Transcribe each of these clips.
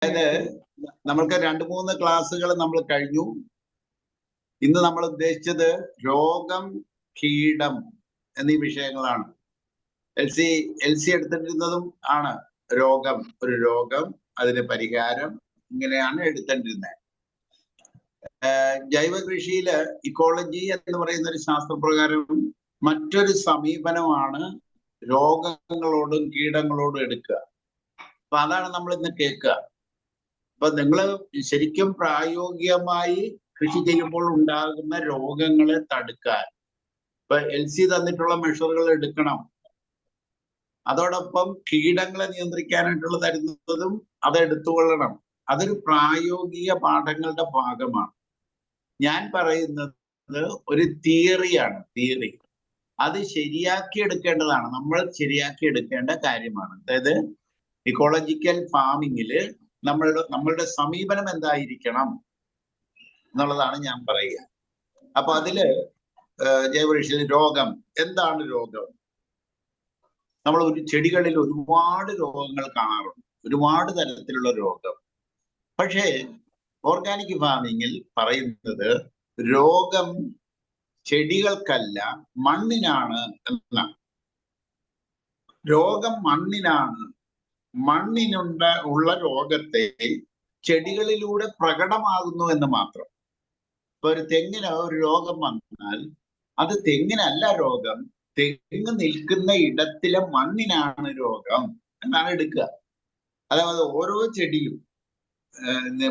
അതായത് നമ്മൾക്ക് 2-3 ക്ലാസ്സുകൾ നമ്മൾ കഴിഞ്ഞു. ഇന്ന് നമ്മൾ ഉദ്ദേശിച്ചത് രോഗം, കീടം എന്നീ വിഷയങ്ങളാണ്. എൽ സി എടുത്തിട്ടിരുന്നതും ആണ് രോഗം, ഒരു രോഗം, അതിന് പരിഹാരം, ഇങ്ങനെയാണ് എടുത്തിട്ടിരുന്നത്. ജൈവ കൃഷിയില് ഇക്കോളജി എന്ന് പറയുന്ന ഒരു ശാസ്ത്രപ്രകാരം മറ്റൊരു സമീപനമാണ് രോഗങ്ങളോടും കീടങ്ങളോടും എടുക്കുക. അപ്പൊ അതാണ് നമ്മൾ ഇന്ന് കേൾക്കുക. അപ്പൊ നിങ്ങൾ ശരിക്കും പ്രായോഗികമായി കൃഷി ചെയ്യുമ്പോൾ ഉണ്ടാകുന്ന രോഗങ്ങളെ തടുക്കാൻ ഇപ്പൊ LC തന്നിട്ടുള്ള മെഷറുകൾ എടുക്കണം. അതോടൊപ്പം കീടങ്ങളെ നിയന്ത്രിക്കാനായിട്ടുള്ള തരുന്നതും അത് എടുത്തുകൊള്ളണം. അതൊരു പ്രായോഗിക പാഠങ്ങളുടെ ഭാഗമാണ്. ഞാൻ പറയുന്നത് ഒരു തിയറിയാണ്. തിയറി അത് ശരിയാക്കി എടുക്കേണ്ടതാണ്. നമ്മൾ ശരിയാക്കി എടുക്കേണ്ട കാര്യമാണ്. അതായത് ഇക്കോളജിക്കൽ ഫാമിങ്ങില് നമ്മളുടെ സമീപനം എന്തായിരിക്കണം എന്നുള്ളതാണ് ഞാൻ പറയുക. അപ്പൊ അതില് ജൈവകൃഷിയിൽ രോഗം, എന്താണ് രോഗം? നമ്മൾ ചെടികളിൽ ഒരുപാട് രോഗങ്ങൾ കാണാറുണ്ട്, ഒരുപാട് തരത്തിലുള്ള രോഗം. പക്ഷേ ഓർഗാനിക് ഫാമിങ്ങിൽ പറയുന്നത് രോഗം ചെടികൾക്കല്ല, മണ്ണിനാണ് എന്നാണ്. രോഗം മണ്ണിനാണ്. ഉള്ള രോഗത്തെ ചെടികളിലൂടെ പ്രകടമാകുന്നു എന്ന് മാത്രം. ഇപ്പൊ ഒരു തെങ്ങിന് ഒരു രോഗം വന്നാൽ അത് തെങ്ങിനല്ല രോഗം, തെങ്ങ് നിൽക്കുന്ന ഇടത്തിലെ മണ്ണിനാണ് രോഗം എന്നാണ് എടുക്കുക. അതായത് ഓരോ ചെടിയും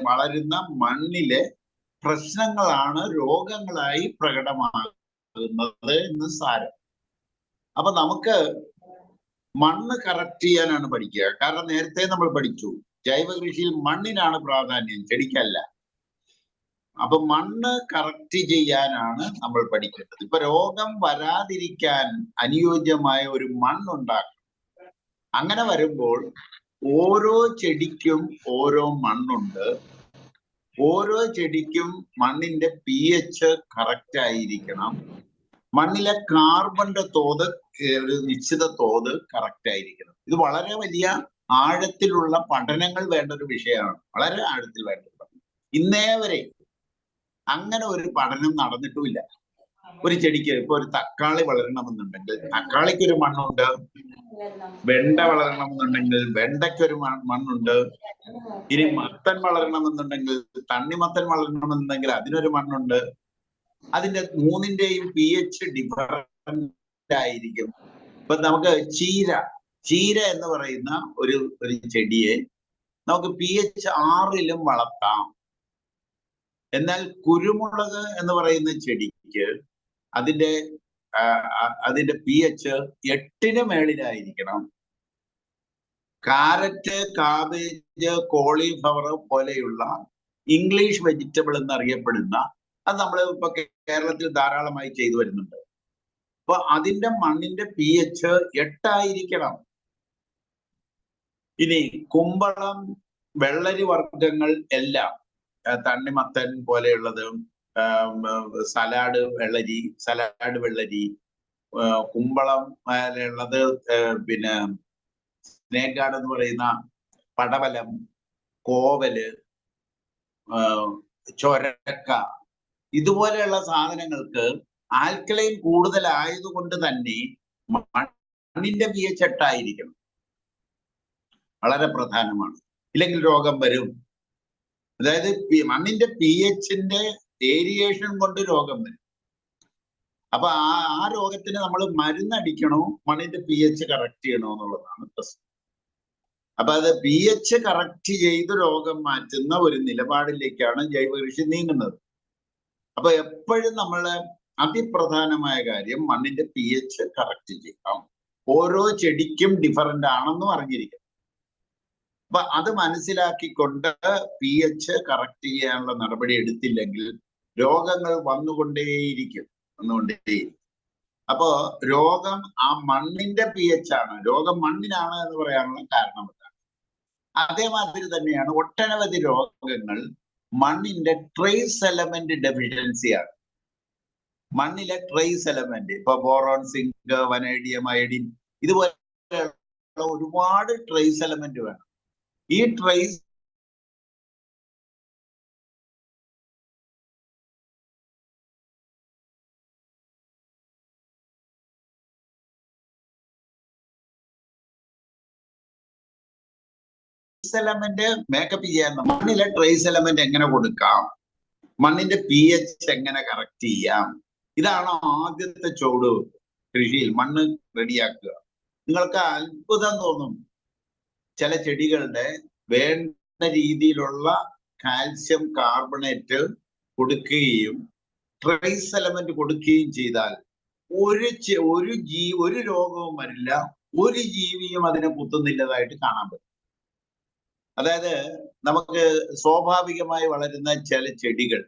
വളരുന്ന മണ്ണിലെ പ്രശ്നങ്ങളാണ് രോഗങ്ങളായി പ്രകടമാകുന്നത് എന്ന് സാരം. അപ്പൊ നമുക്ക് മണ്ണ് കറക്റ്റ് ചെയ്യാനാണ് പഠിക്കുക. കാരണം നേരത്തെ നമ്മൾ പഠിച്ചു ജൈവ കൃഷിയിൽ മണ്ണിനാണ് പ്രാധാന്യം, ചെടിക്കല്ല. അപ്പൊ മണ്ണ് കറക്റ്റ് ചെയ്യാനാണ് നമ്മൾ പഠിക്കേണ്ടത്. ഇപ്പൊ രോഗം വരാതിരിക്കാൻ അനുയോജ്യമായ ഒരു മണ്ണുണ്ടാക്കണം. അങ്ങനെ വരുമ്പോൾ ഓരോ ചെടിക്കും ഓരോ മണ്ണുണ്ട്. ഓരോ ചെടിക്കും മണ്ണിന്റെ pH കറക്റ്റ് ആയിരിക്കണം. മണ്ണിലെ കാർബണിന്റെ തോത് ഒരു നിശ്ചിത തോത് കറക്റ്റ് ആയിരിക്കണം. ഇത് വളരെ വലിയ ആഴത്തിലുള്ള പഠനങ്ങൾ വേണ്ട ഒരു വിഷയമാണ്, വളരെ ആഴത്തിൽ വേണ്ട. ഇന്നേ വരെ അങ്ങനെ ഒരു പഠനം നടന്നിട്ടുമില്ല. ഒരു ചെടിക്ക് ഇപ്പൊ ഒരു തക്കാളി വളരണമെന്നുണ്ടെങ്കിൽ തക്കാളിക്ക് ഒരു മണ്ണുണ്ട്, വെണ്ട വളരണമെന്നുണ്ടെങ്കിൽ വെണ്ടയ്ക്ക് ഒരു മണ്ണുണ്ട്, ഇനി മത്തൻ വളരണമെന്നുണ്ടെങ്കിൽ തണ്ണിമത്തൻ വളരണമെന്നുണ്ടെങ്കിൽ അതിനൊരു മണ്ണുണ്ട്. അതിന്റെ മൂന്നിന്റെയും pH ഡിഫറന്റ് ആയിരിക്കും. ഇപ്പൊ നമുക്ക് ചീര എന്ന് പറയുന്ന ഒരു ചെടിയെ നമുക്ക് pH 6 വളർത്താം. എന്നാൽ കുരുമുളക് എന്ന് പറയുന്ന ചെടിക്ക് അതിന്റെ pH 8 മേളിലായിരിക്കണം. കാരറ്റ്, കാബേജ്, കോളിഫ്ലവർ പോലെയുള്ള ഇംഗ്ലീഷ് വെജിറ്റബിൾ എന്നറിയപ്പെടുന്ന അത് നമ്മൾ ഇപ്പൊ കേരളത്തിൽ ധാരാളമായി ചെയ്തു വരുന്നുണ്ട്. അപ്പൊ അതിന്റെ മണ്ണിന്റെ pH 8 ആയിരിക്കണം. ഇനി കുമ്പളം, വെള്ളരി വർഗങ്ങൾ എല്ലാം, തണ്ണിമത്തൻ പോലെയുള്ളത്, സലാഡ് വെള്ളരി, കുമ്പളം ഉള്ളത്, പിന്നെ സ്നേക്ക് ഗാർഡ് എന്ന് പറയുന്ന പടവലം, കോവല്, ചൊരക്ക, ഇതുപോലെയുള്ള സാധനങ്ങൾക്ക് ആൽക്കലൈൻ കൂടുതലായതുകൊണ്ട് തന്നെ മണ്ണിന്റെ pH 8 ആയിരിക്കണം. വളരെ പ്രധാനമാണ്. ഇല്ലെങ്കിൽ രോഗം വരും. അതായത് മണ്ണിന്റെ pHന്റെ വേരിയേഷൻ കൊണ്ട് രോഗം വരും. അപ്പൊ ആ രോഗത്തിന് നമ്മൾ മരുന്നടിക്കണോ മണ്ണിന്റെ pH കറക്റ്റ് ചെയ്യണോ എന്നുള്ളതാണ് പ്രശ്നം. അപ്പൊ അത് pH കറക്റ്റ് ചെയ്ത് രോഗം മാറ്റുന്ന ഒരു നിലപാടിലേക്കാണ് ജൈവകൃഷി നീങ്ങുന്നത്. അപ്പൊ എപ്പോഴും നമ്മള് അതിപ്രധാനമായ കാര്യം മണ്ണിന്റെ pH കറക്റ്റ് ചെയ്യണം. ഓരോ ചെടിക്കും ഡിഫറൻ്റ് ആണെന്നും അറിഞ്ഞിരിക്കണം. അപ്പൊ അത് മനസ്സിലാക്കിക്കൊണ്ട് pH കറക്റ്റ് ചെയ്യാനുള്ള നടപടി എടുത്തില്ലെങ്കിൽ രോഗങ്ങൾ വന്നുകൊണ്ടേയിരിക്കും. അപ്പോ രോഗം ആ മണ്ണിന്റെ pH ആണ്. രോഗം മണ്ണിനാണ് എന്ന് പറയാനുള്ള കാരണം എന്താണ്? അതേമാതിരി തന്നെയാണ് ഒട്ടനവധി രോഗങ്ങൾ മണ്ണിന്റെ ട്രേസ് എലമെന്റ് ഡെഫിഷ്യൻസിയാണ്. മണ്ണിലെ ട്രേസ് എലമെന്റ്, ഇപ്പൊ ബോറോൺ, സിങ്ക്, വനേഡിയം, അയഡിൻ, ഇതുപോലെ ഒരുപാട് ട്രേസ് എലമെന്റ് വേണം. ഈ ട്രേസ് ട്രേസ് എലമെന്റ് മേക്കപ്പ് ചെയ്യാൻ മണ്ണിലെ ട്രേസ് എലമെന്റ് എങ്ങനെ കൊടുക്കാം, മണ്ണിന്റെ pH എങ്ങനെ കറക്റ്റ് ചെയ്യാം, ഇതാണ് ആദ്യത്തെ ചുവട് കൃഷിയിൽ. മണ്ണ് റെഡിയാക്കുക. നിങ്ങൾക്ക് അത്ഭുതം തോന്നും, ചില ചെടികളുടെ വേണ്ട രീതിയിലുള്ള കാൽസ്യം കാർബണേറ്റ് കൊടുക്കുകയും ട്രേസ് എലമെന്റ് കൊടുക്കുകയും ചെയ്താൽ ഒരു രോഗവും വരില്ല, ഒരു ജീവിയും അതിനെ കുത്തുന്നില്ലതായിട്ട് കാണാൻ പറ്റും. അതായത് നമുക്ക് സ്വാഭാവികമായി വളരുന്ന ചില ചെടികൾ,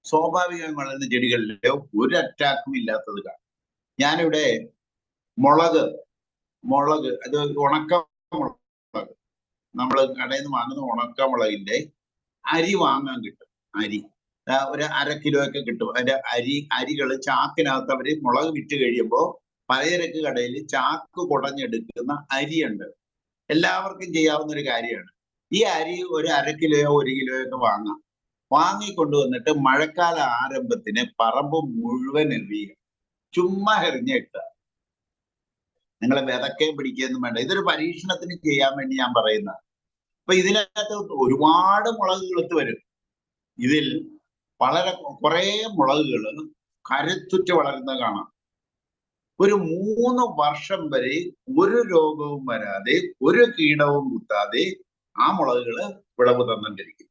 സ്വാഭാവികമായി വളരുന്ന ചെടികളിൽ ഒരു അറ്റാക്കും ഇല്ലാത്തത് കാണും. ഞാനിവിടെ മുളക് അത് ഉണക്ക മുളക്, നമ്മൾ കടയിൽ നിന്ന് വാങ്ങുന്ന ഉണക്ക മുളകിന്റെ അരി വാങ്ങാൻ കിട്ടും. അരി ഒരു 1/2 കിലോ ഒക്കെ കിട്ടും. അതിന്റെ അരികൾ ചാക്കിനകത്ത് അവര് മുളക് വിറ്റ് കഴിയുമ്പോൾ പലചരക്ക് കടയിൽ ചാക്ക് കുടഞ്ഞെടുക്കുന്ന അരിയുണ്ട്. എല്ലാവർക്കും ചെയ്യാവുന്ന ഒരു കാര്യമാണ്. ഈ അരി ഒരു 1/2 കിലോയോ 1 കിലോയോ ഒക്കെ വാങ്ങാം. വാങ്ങിക്കൊണ്ടുവന്നിട്ട് മഴക്കാല ആരംഭത്തിന് പറമ്പ് മുഴുവൻ എറിയുക, ചുമ്മാ എറിഞ്ഞിട്ടുക. നിങ്ങളെ വിതക്കുകയും പിടിക്കുകയൊന്നും വേണ്ട. ഇതൊരു പരീക്ഷണത്തിന് ചെയ്യാൻ വേണ്ടി ഞാൻ പറയുന്നത്. അപ്പൊ ഇതിനകത്ത് ഒരുപാട് മുളക് കിളുത്ത് വരും. ഇതിൽ കുറെ മുളകുകൾ കരുത്തുറ്റ് വളരുന്നത് കാണാം. ഒരു 3 വർഷം വരെ ഒരു രോഗവും വരാതെ, ഒരു കീടവും കുത്താതെ ആ മുളകുകൾ വിളവ് തന്നിട്ടിരിക്കും.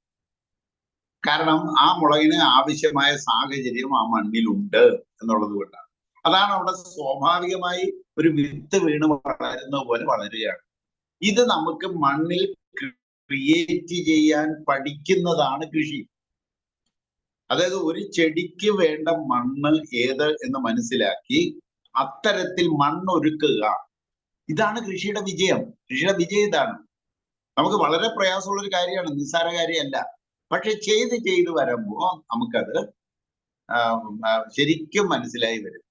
കാരണം ആ മുളകിന് ആവശ്യമായ സാഹചര്യം ആ മണ്ണിലുണ്ട് എന്നുള്ളത് കൊണ്ടാണ്. അതാണ് അവിടെ സ്വാഭാവികമായി ഒരു വിത്ത് വീണ് വളരുന്ന പോലെ വളരുകയാണ്. ഇത് നമുക്ക് മണ്ണിൽ ക്രിയേറ്റ് ചെയ്യാൻ പഠിക്കുന്നതാണ് കൃഷി. അതായത് ഒരു ചെടിക്ക് വേണ്ട മണ്ണ് ഏത് എന്ന് മനസ്സിലാക്കി അത്തരത്തിൽ മണ്ണൊരുക്കുക. ഇതാണ് കൃഷിയുടെ വിജയം. കൃഷിയുടെ വിജയം ഇതാണ്. നമുക്ക് വളരെ പ്രയാസമുള്ള ഒരു കാര്യമാണ്, നിസ്സാര കാര്യമല്ല. പക്ഷെ ചെയ്ത് വരുമ്പോൾ നമുക്കത് ശരിക്കും മനസ്സിലായി വരും.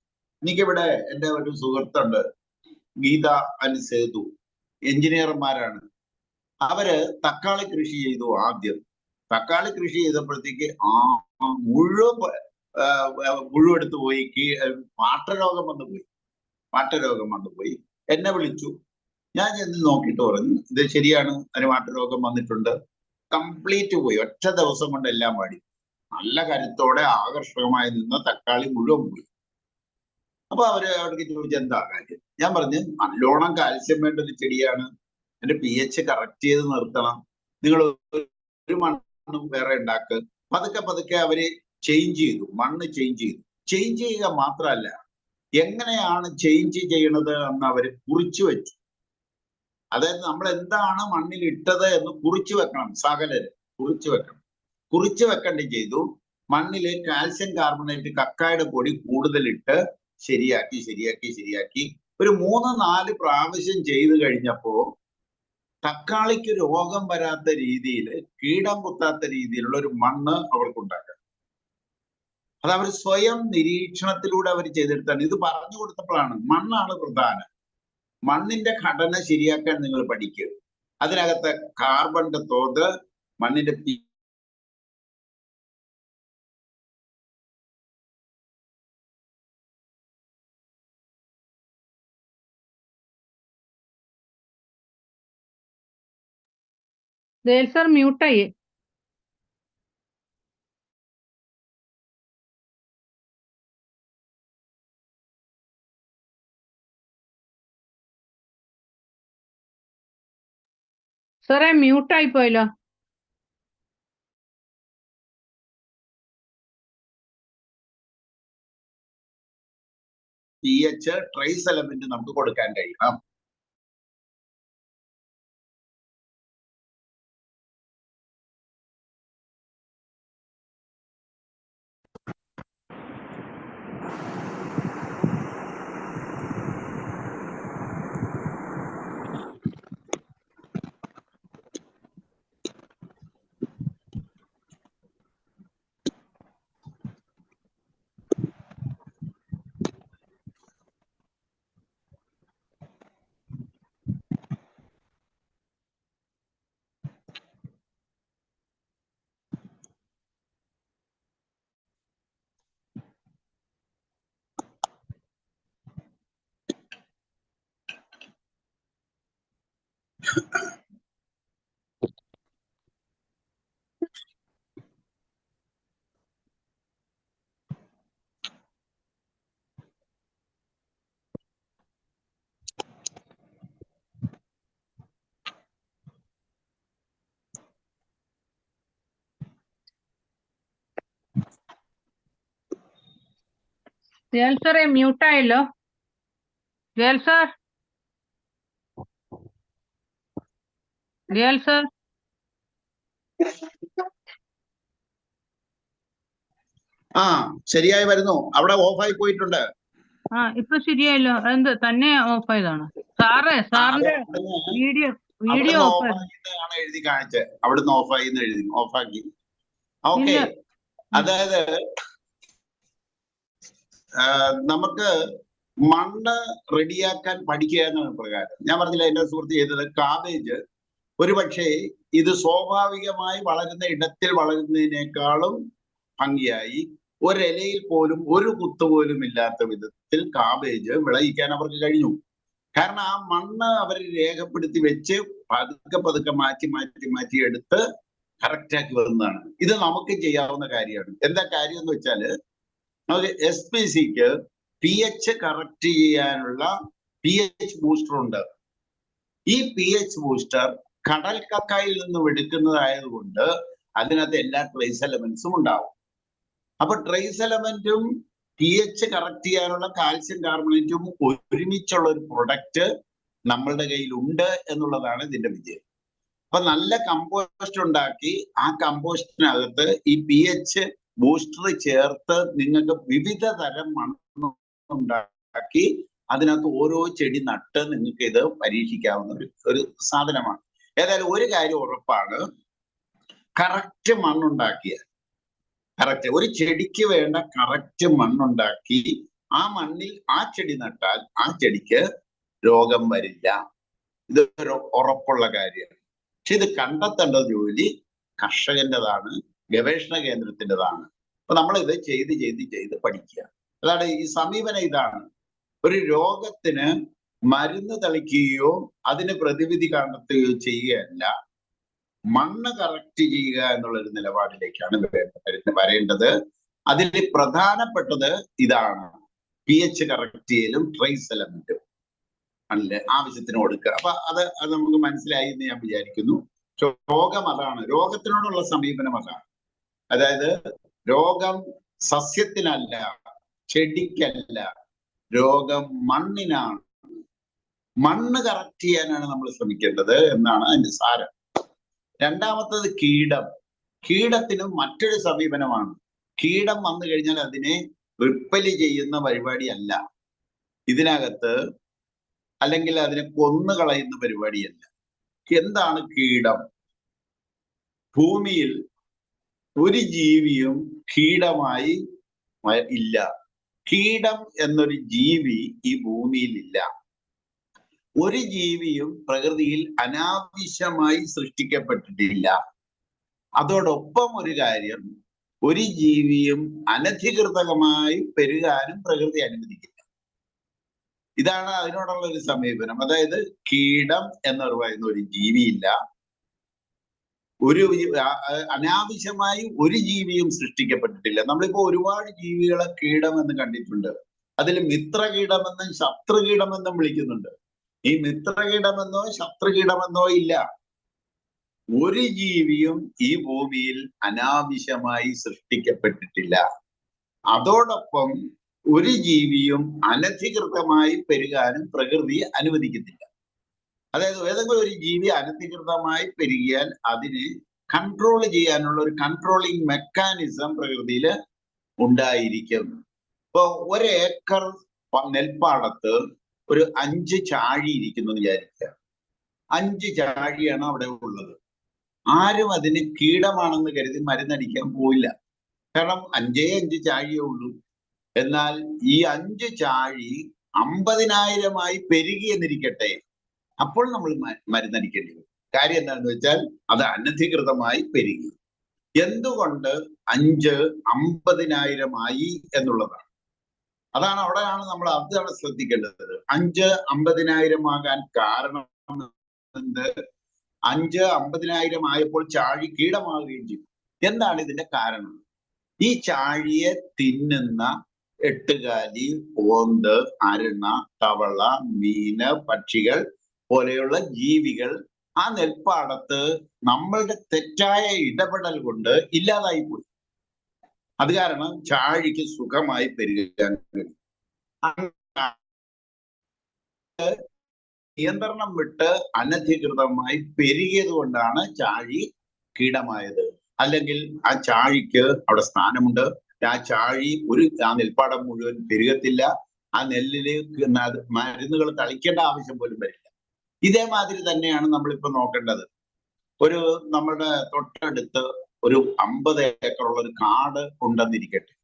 എനിക്കിവിടെ എൻ്റെ ഒരു സുഹൃത്തുണ്ട്, ഗീത ആൻഡ് സേതു, എഞ്ചിനീയർമാരാണ്. അവര് തക്കാളി കൃഷി ചെയ്തു. ആദ്യം തക്കാളി കൃഷി ചെയ്തപ്പോഴത്തേക്ക് മുഴുവൻ പുഴുവെടുത്ത് പോയി, പാട്ടരോഗം വന്നു പോയി. എന്നെ വിളിച്ചു. ഞാൻ ചെന്ന് നോക്കിയിട്ട് പറഞ്ഞു, ഇത് ശരിയാണ്, അതിന് വാട്ടരോഗം വന്നിട്ടുണ്ട്. കംപ്ലീറ്റ് പോയി, ഒറ്റ ദിവസം കൊണ്ട് എല്ലാം പാടി. നല്ല കരുത്തോടെ ആകർഷകമായി നിന്ന തക്കാളി മുഴുവൻ പോയി. അപ്പൊ അവർക്ക് ചോദിച്ചു എന്താ കാര്യം. ഞാൻ പറഞ്ഞു, നല്ലോണം കാൽസ്യം വേണ്ട ഒരു ചെടിയാണ്, അതിന്റെ pH കറക്റ്റ് ചെയ്ത് നിർത്തണം, നിങ്ങൾ ഒരു മണ്ണ് വേറെ ഉണ്ടാക്കുക. പതുക്കെ അവര് ചേഞ്ച് ചെയ്തു, മണ്ണ് ചേഞ്ച് ചെയ്യുക മാത്രമല്ല, എങ്ങനെയാണ് ചേഞ്ച് ചെയ്യണത് എന്ന് അവര് കുറിച്ചു വെച്ചു. അതായത് നമ്മൾ എന്താണ് മണ്ണിൽ ഇട്ടത് എന്ന് കുറിച്ചു വെക്കണം. സകലര് കുറിച്ചു വെക്കേണ്ടി ചെയ്തു. മണ്ണില് കാൽസ്യം കാർബണേറ്റ്, കക്കായുടെ പൊടി കൂടുതലിട്ട് ശരിയാക്കി ഒരു 3-4 പ്രാവശ്യം ചെയ്തു കഴിഞ്ഞപ്പോ തക്കാളിക്ക് രോഗം വരാത്ത രീതിയിൽ, കീടം കുത്താത്ത രീതിയിലുള്ള ഒരു മണ്ണ് അവർക്കുണ്ടാക്കാം. അത് അവർ സ്വയം നിരീക്ഷണത്തിലൂടെ അവർ ചെയ്തെടുത്താണ്. ഇത് പറഞ്ഞു കൊടുത്തപ്പോഴാണ്, മണ്ണാണ് പ്രധാനം. മണ്ണിന്റെ ഘടന ശരിയാക്കാൻ നിങ്ങൾ പഠിക്കുക. അതിനകത്തെ കാർബണിന്റെ തോത്, മണ്ണിന്റെ സർ മ്യൂട്ടായി. സാറേ മ്യൂട്ടായി പോയല്ലോ. pH ട്രേസ് എലമെന്റ് നമുക്ക് കൊടുക്കാൻ കഴിയണം. ജയൽ സാറേ മ്യൂട്ടായല്ലോ. ജയൽ സാർ, ജയൽ സാർ. ആ ശരിയായി വരുന്നു. അവിടെ ഓഫായി പോയിട്ടുണ്ട്. ഇപ്പൊ ശരിയായല്ലോ. എന്ത് തന്നെ ഓഫ് ആയതാണ് സാറിന്റെ വീഡിയോ ഓഫ് ആയി എഴുതി കാണിച്ച് അവിടുന്ന് ഓഫായി എഴുതി ഓഫാക്കി. ഓക്കെ, അതായത് നമുക്ക് മണ്ണ് റെഡിയാക്കാൻ പഠിക്കുക എന്ന പ്രകാരം ഞാൻ പറഞ്ഞില്ല, എന്റെ സുഹൃത്ത് ചെയ്തത് കാബേജ് ഒരുപക്ഷെ ഇത് സ്വാഭാവികമായി വളരുന്ന ഇടത്തിൽ വളരുന്നതിനേക്കാളും ഭംഗിയായി ഒരിലയിൽ പോലും ഒരു കുത്ത് പോലും ഇല്ലാത്ത വിധത്തിൽ കാബേജ് വിളയിക്കാൻ അവർക്ക് കഴിഞ്ഞു. കാരണം ആ മണ്ണ് അവർ രേഖപ്പെടുത്തി വെച്ച് പതുക്കെ പതുക്കെ മാറ്റി മാറ്റി മാറ്റി എടുത്ത് കറക്റ്റാക്കി വരുന്നതാണ്. ഇത് നമുക്ക് ചെയ്യാവുന്ന കാര്യമാണ്. എന്താ കാര്യം എന്ന് വെച്ചാല്, നമുക്ക് SPCക്ക് pH കറക്റ്റ് ചെയ്യാനുള്ള pH ബൂസ്റ്റർ ഉണ്ട്. ഈ pH ബൂസ്റ്റർ കടൽ കക്കായിൽ നിന്നും എടുക്കുന്നതായതുകൊണ്ട് അതിനകത്ത് എല്ലാ ട്രേസ് എലമെന്റ്സും ഉണ്ടാവും. അപ്പൊ ട്രേസ് എലമെന്റും pH കറക്റ്റ് ചെയ്യാനുള്ള കാൽസ്യം കാർബണേറ്റും ഒരുമിച്ചുള്ള ഒരു പ്രൊഡക്റ്റ് നമ്മളുടെ കയ്യിൽ ഉണ്ട് എന്നുള്ളതാണ് ഇതിന്റെ വിജയം. അപ്പൊ നല്ല കമ്പോസ്റ്റ് ഉണ്ടാക്കി ആ കമ്പോസ്റ്റിനകത്ത് ഈ pH ബൂസ്റ്റർ ചേർത്ത് നിങ്ങൾക്ക് വിവിധ തരം മണ്ണുണ്ടാക്കി അതിനകത്ത് ഓരോ ചെടി നട്ട് നിങ്ങൾക്ക് ഇത് പരീക്ഷിക്കാവുന്ന ഒരു സാധനമാണ്. ഏതായാലും ഒരു കാര്യം ഉറപ്പാണ്, കറക്റ്റ് മണ്ണുണ്ടാക്കിയ കറക്റ്റ് ഒരു ചെടിക്ക് വേണ്ട കറക്റ്റ് മണ്ണുണ്ടാക്കി ആ മണ്ണിൽ ആ ചെടി നട്ടാൽ ആ ചെടിക്ക് രോഗം വരില്ല. ഇത് ഒരു ഉറപ്പുള്ള കാര്യമാണ്. പക്ഷെ ഇത് കണ്ടെത്തേണ്ട ജോലി കർഷകന്റേതാണ്, ഗവേഷണ കേന്ദ്രത്തിൻ്റെതാണ്. അപ്പൊ നമ്മൾ ഇത് ചെയ്ത് ചെയ്ത് ചെയ്ത് പഠിക്കുക. അതാണ് ഈ സമീപനം. ഇതാണ് ഒരു രോഗത്തിന് മരുന്ന് തളിക്കുകയോ അതിന് പ്രതിവിധി കണ്ടെത്തുകയോ ചെയ്യുകയല്ല, മണ്ണ് കറക്റ്റ് ചെയ്യുക എന്നുള്ളൊരു നിലപാടിലേക്കാണ് വരേണ്ടത്. അതിൽ പ്രധാനപ്പെട്ടത് ഇതാണ്, pH കറക്റ്റ് ചെയ്യലും ട്രേസ് എലമെന്റും മണ്ണില് ആവശ്യത്തിന് കൊടുക്കുക. അപ്പൊ അത് നമുക്ക് മനസ്സിലായി എന്ന് ഞാൻ വിചാരിക്കുന്നു. രോഗം അതാണ്, രോഗത്തിനോടുള്ള സമീപനം അതാണ്. അതായത് രോഗം സസ്യത്തിനല്ല, ചെടിക്കല്ല, രോഗം മണ്ണിനാണ്. മണ്ണ് കറക്റ്റ് ചെയ്യാനാണ് നമ്മൾ ശ്രമിക്കേണ്ടത് എന്നാണ് അതിന്റെ സാരം. രണ്ടാമത്തത് കീടം. കീടത്തിനും മറ്റൊരു സമീപനമാണ്. കീടം വന്നു കഴിഞ്ഞാൽ അതിനെ റിപ്പല് ചെയ്യുന്ന പരിപാടിയല്ല ഇതിനകത്ത്, അല്ലെങ്കിൽ അതിനെ കൊന്നുകളയുന്ന പരിപാടിയല്ല. എന്താണ് കീടം? ഭൂമിയിൽ ഒരു ജീവിയും കീടമായി ഇല്ല. കീടം എന്നൊരു ജീവി ഈ ഭൂമിയിൽ ഇല്ല. ഒരു ജീവിയും പ്രകൃതിയിൽ അനാവശ്യമായി സൃഷ്ടിക്കപ്പെട്ടിട്ടില്ല. അതോടൊപ്പം ഒരു കാര്യം, ഒരു ജീവിയും അനധികൃതമായി പെരുകാനും പ്രകൃതി അനുവദിക്കില്ല. ഇതാണ് അതിനോടുള്ള ഒരു സമീപനം. അതായത് കീടം എന്ന് പറയുന്ന ഒരു ജീവിയില്ല, ഒരു അനാവശ്യമായി ഒരു ജീവിയും സൃഷ്ടിക്കപ്പെട്ടിട്ടില്ല. നമ്മളിപ്പോ ഒരുപാട് ജീവികളെ കീടം എന്ന് കണ്ടിട്ടുണ്ട്. അതിൽ മിത്രകീടമെന്നും ശത്രുകീടമെന്നും വിളിക്കുന്നുണ്ട്. ഈ മിത്രകീടമെന്നോ ശത്രുകീടമെന്നോ ഇല്ല. ഒരു ജീവിയും ഈ ഭൂമിയിൽ അനാവശ്യമായി സൃഷ്ടിക്കപ്പെട്ടിട്ടില്ല. അതോടൊപ്പം ഒരു ജീവിയും അനധികൃതമായി പെരുകാനും പ്രകൃതി അനുവദിക്കുന്നില്ല. അതായത് ഏതെങ്കിലും ഒരു ജീവി അനധികൃതമായി പെരുകിയാൽ അതിനെ കൺട്രോൾ ചെയ്യാനുള്ള ഒരു കൺട്രോളിങ് മെക്കാനിസം പ്രകൃതിയിൽ ഉണ്ടായിരിക്കും. ഇപ്പൊ 1 ഏക്കർ നെൽപ്പാടത്ത് ഒരു 5 ചാഴി ഇരിക്കുന്നു വിചാരിക്കുക. 5 ചാഴിയാണ് അവിടെ ഉള്ളത്. ആരും അതിന് കീടമാണെന്ന് കരുതി മരുന്നടിക്കാൻ പോയില്ല. കാരണം 5 ചാഴിയേ ഉള്ളൂ. എന്നാൽ ഈ 5 ചാഴി 50,000 പെരുകി എന്നിരിക്കട്ടെ, അപ്പോൾ നമ്മൾ മരുന്നടിക്കേണ്ടി വരും. കാര്യം എന്താണെന്ന് വെച്ചാൽ അത് അനധികൃതമായി പെരുകി. എന്തുകൊണ്ട് 5 50,000 എന്നുള്ളതാണ്. അവിടെയാണ് നമ്മൾ അതാണ് ശ്രദ്ധിക്കേണ്ടത്. 5 50,000 ആകാൻ കാരണം എന്ത്? 5 50,000 ആയപ്പോൾ ചാഴി കീടമാവുകയും ചെയ്തു. എന്താണ് ഇതിന്റെ കാരണം? ഈ ചാഴിയെ തിന്നുന്ന എട്ടുകാലി, ഓന്ത്, അരണ, തവള, മീന്, പക്ഷികൾ പോലെയുള്ള ജീവികൾ ആ നെൽപ്പാടത്ത് നമ്മളുടെ തെറ്റായ ഇടപെടൽ കൊണ്ട് ഇല്ലാതായി പോയി. അത് കാരണം ചാഴിക്ക് സുഖമായി പെരുകാൻ കഴിയും. നിയന്ത്രണം വിട്ട് അനധികൃതമായി പെരുകിയത് കൊണ്ടാണ് ചാഴി കീടമായത്. അല്ലെങ്കിൽ ആ ചാഴിക്ക് അവിടെ സ്ഥാനമുണ്ട്. ആ ചാഴി ആ നെൽപ്പാടം മുഴുവൻ പെരുകത്തില്ല. ആ നെല്ലില് മരുന്നുകൾ തളിക്കേണ്ട ആവശ്യം പോലും വരില്ല. ഇതേമാതിരി തന്നെയാണ് നമ്മളിപ്പോ നോക്കേണ്ടത്. നമ്മുടെ തൊട്ടടുത്ത് ഒരു 50 ഏക്കറുള്ള ഒരു കാട് ഉണ്ടെന്നിരിക്കട്ടെ.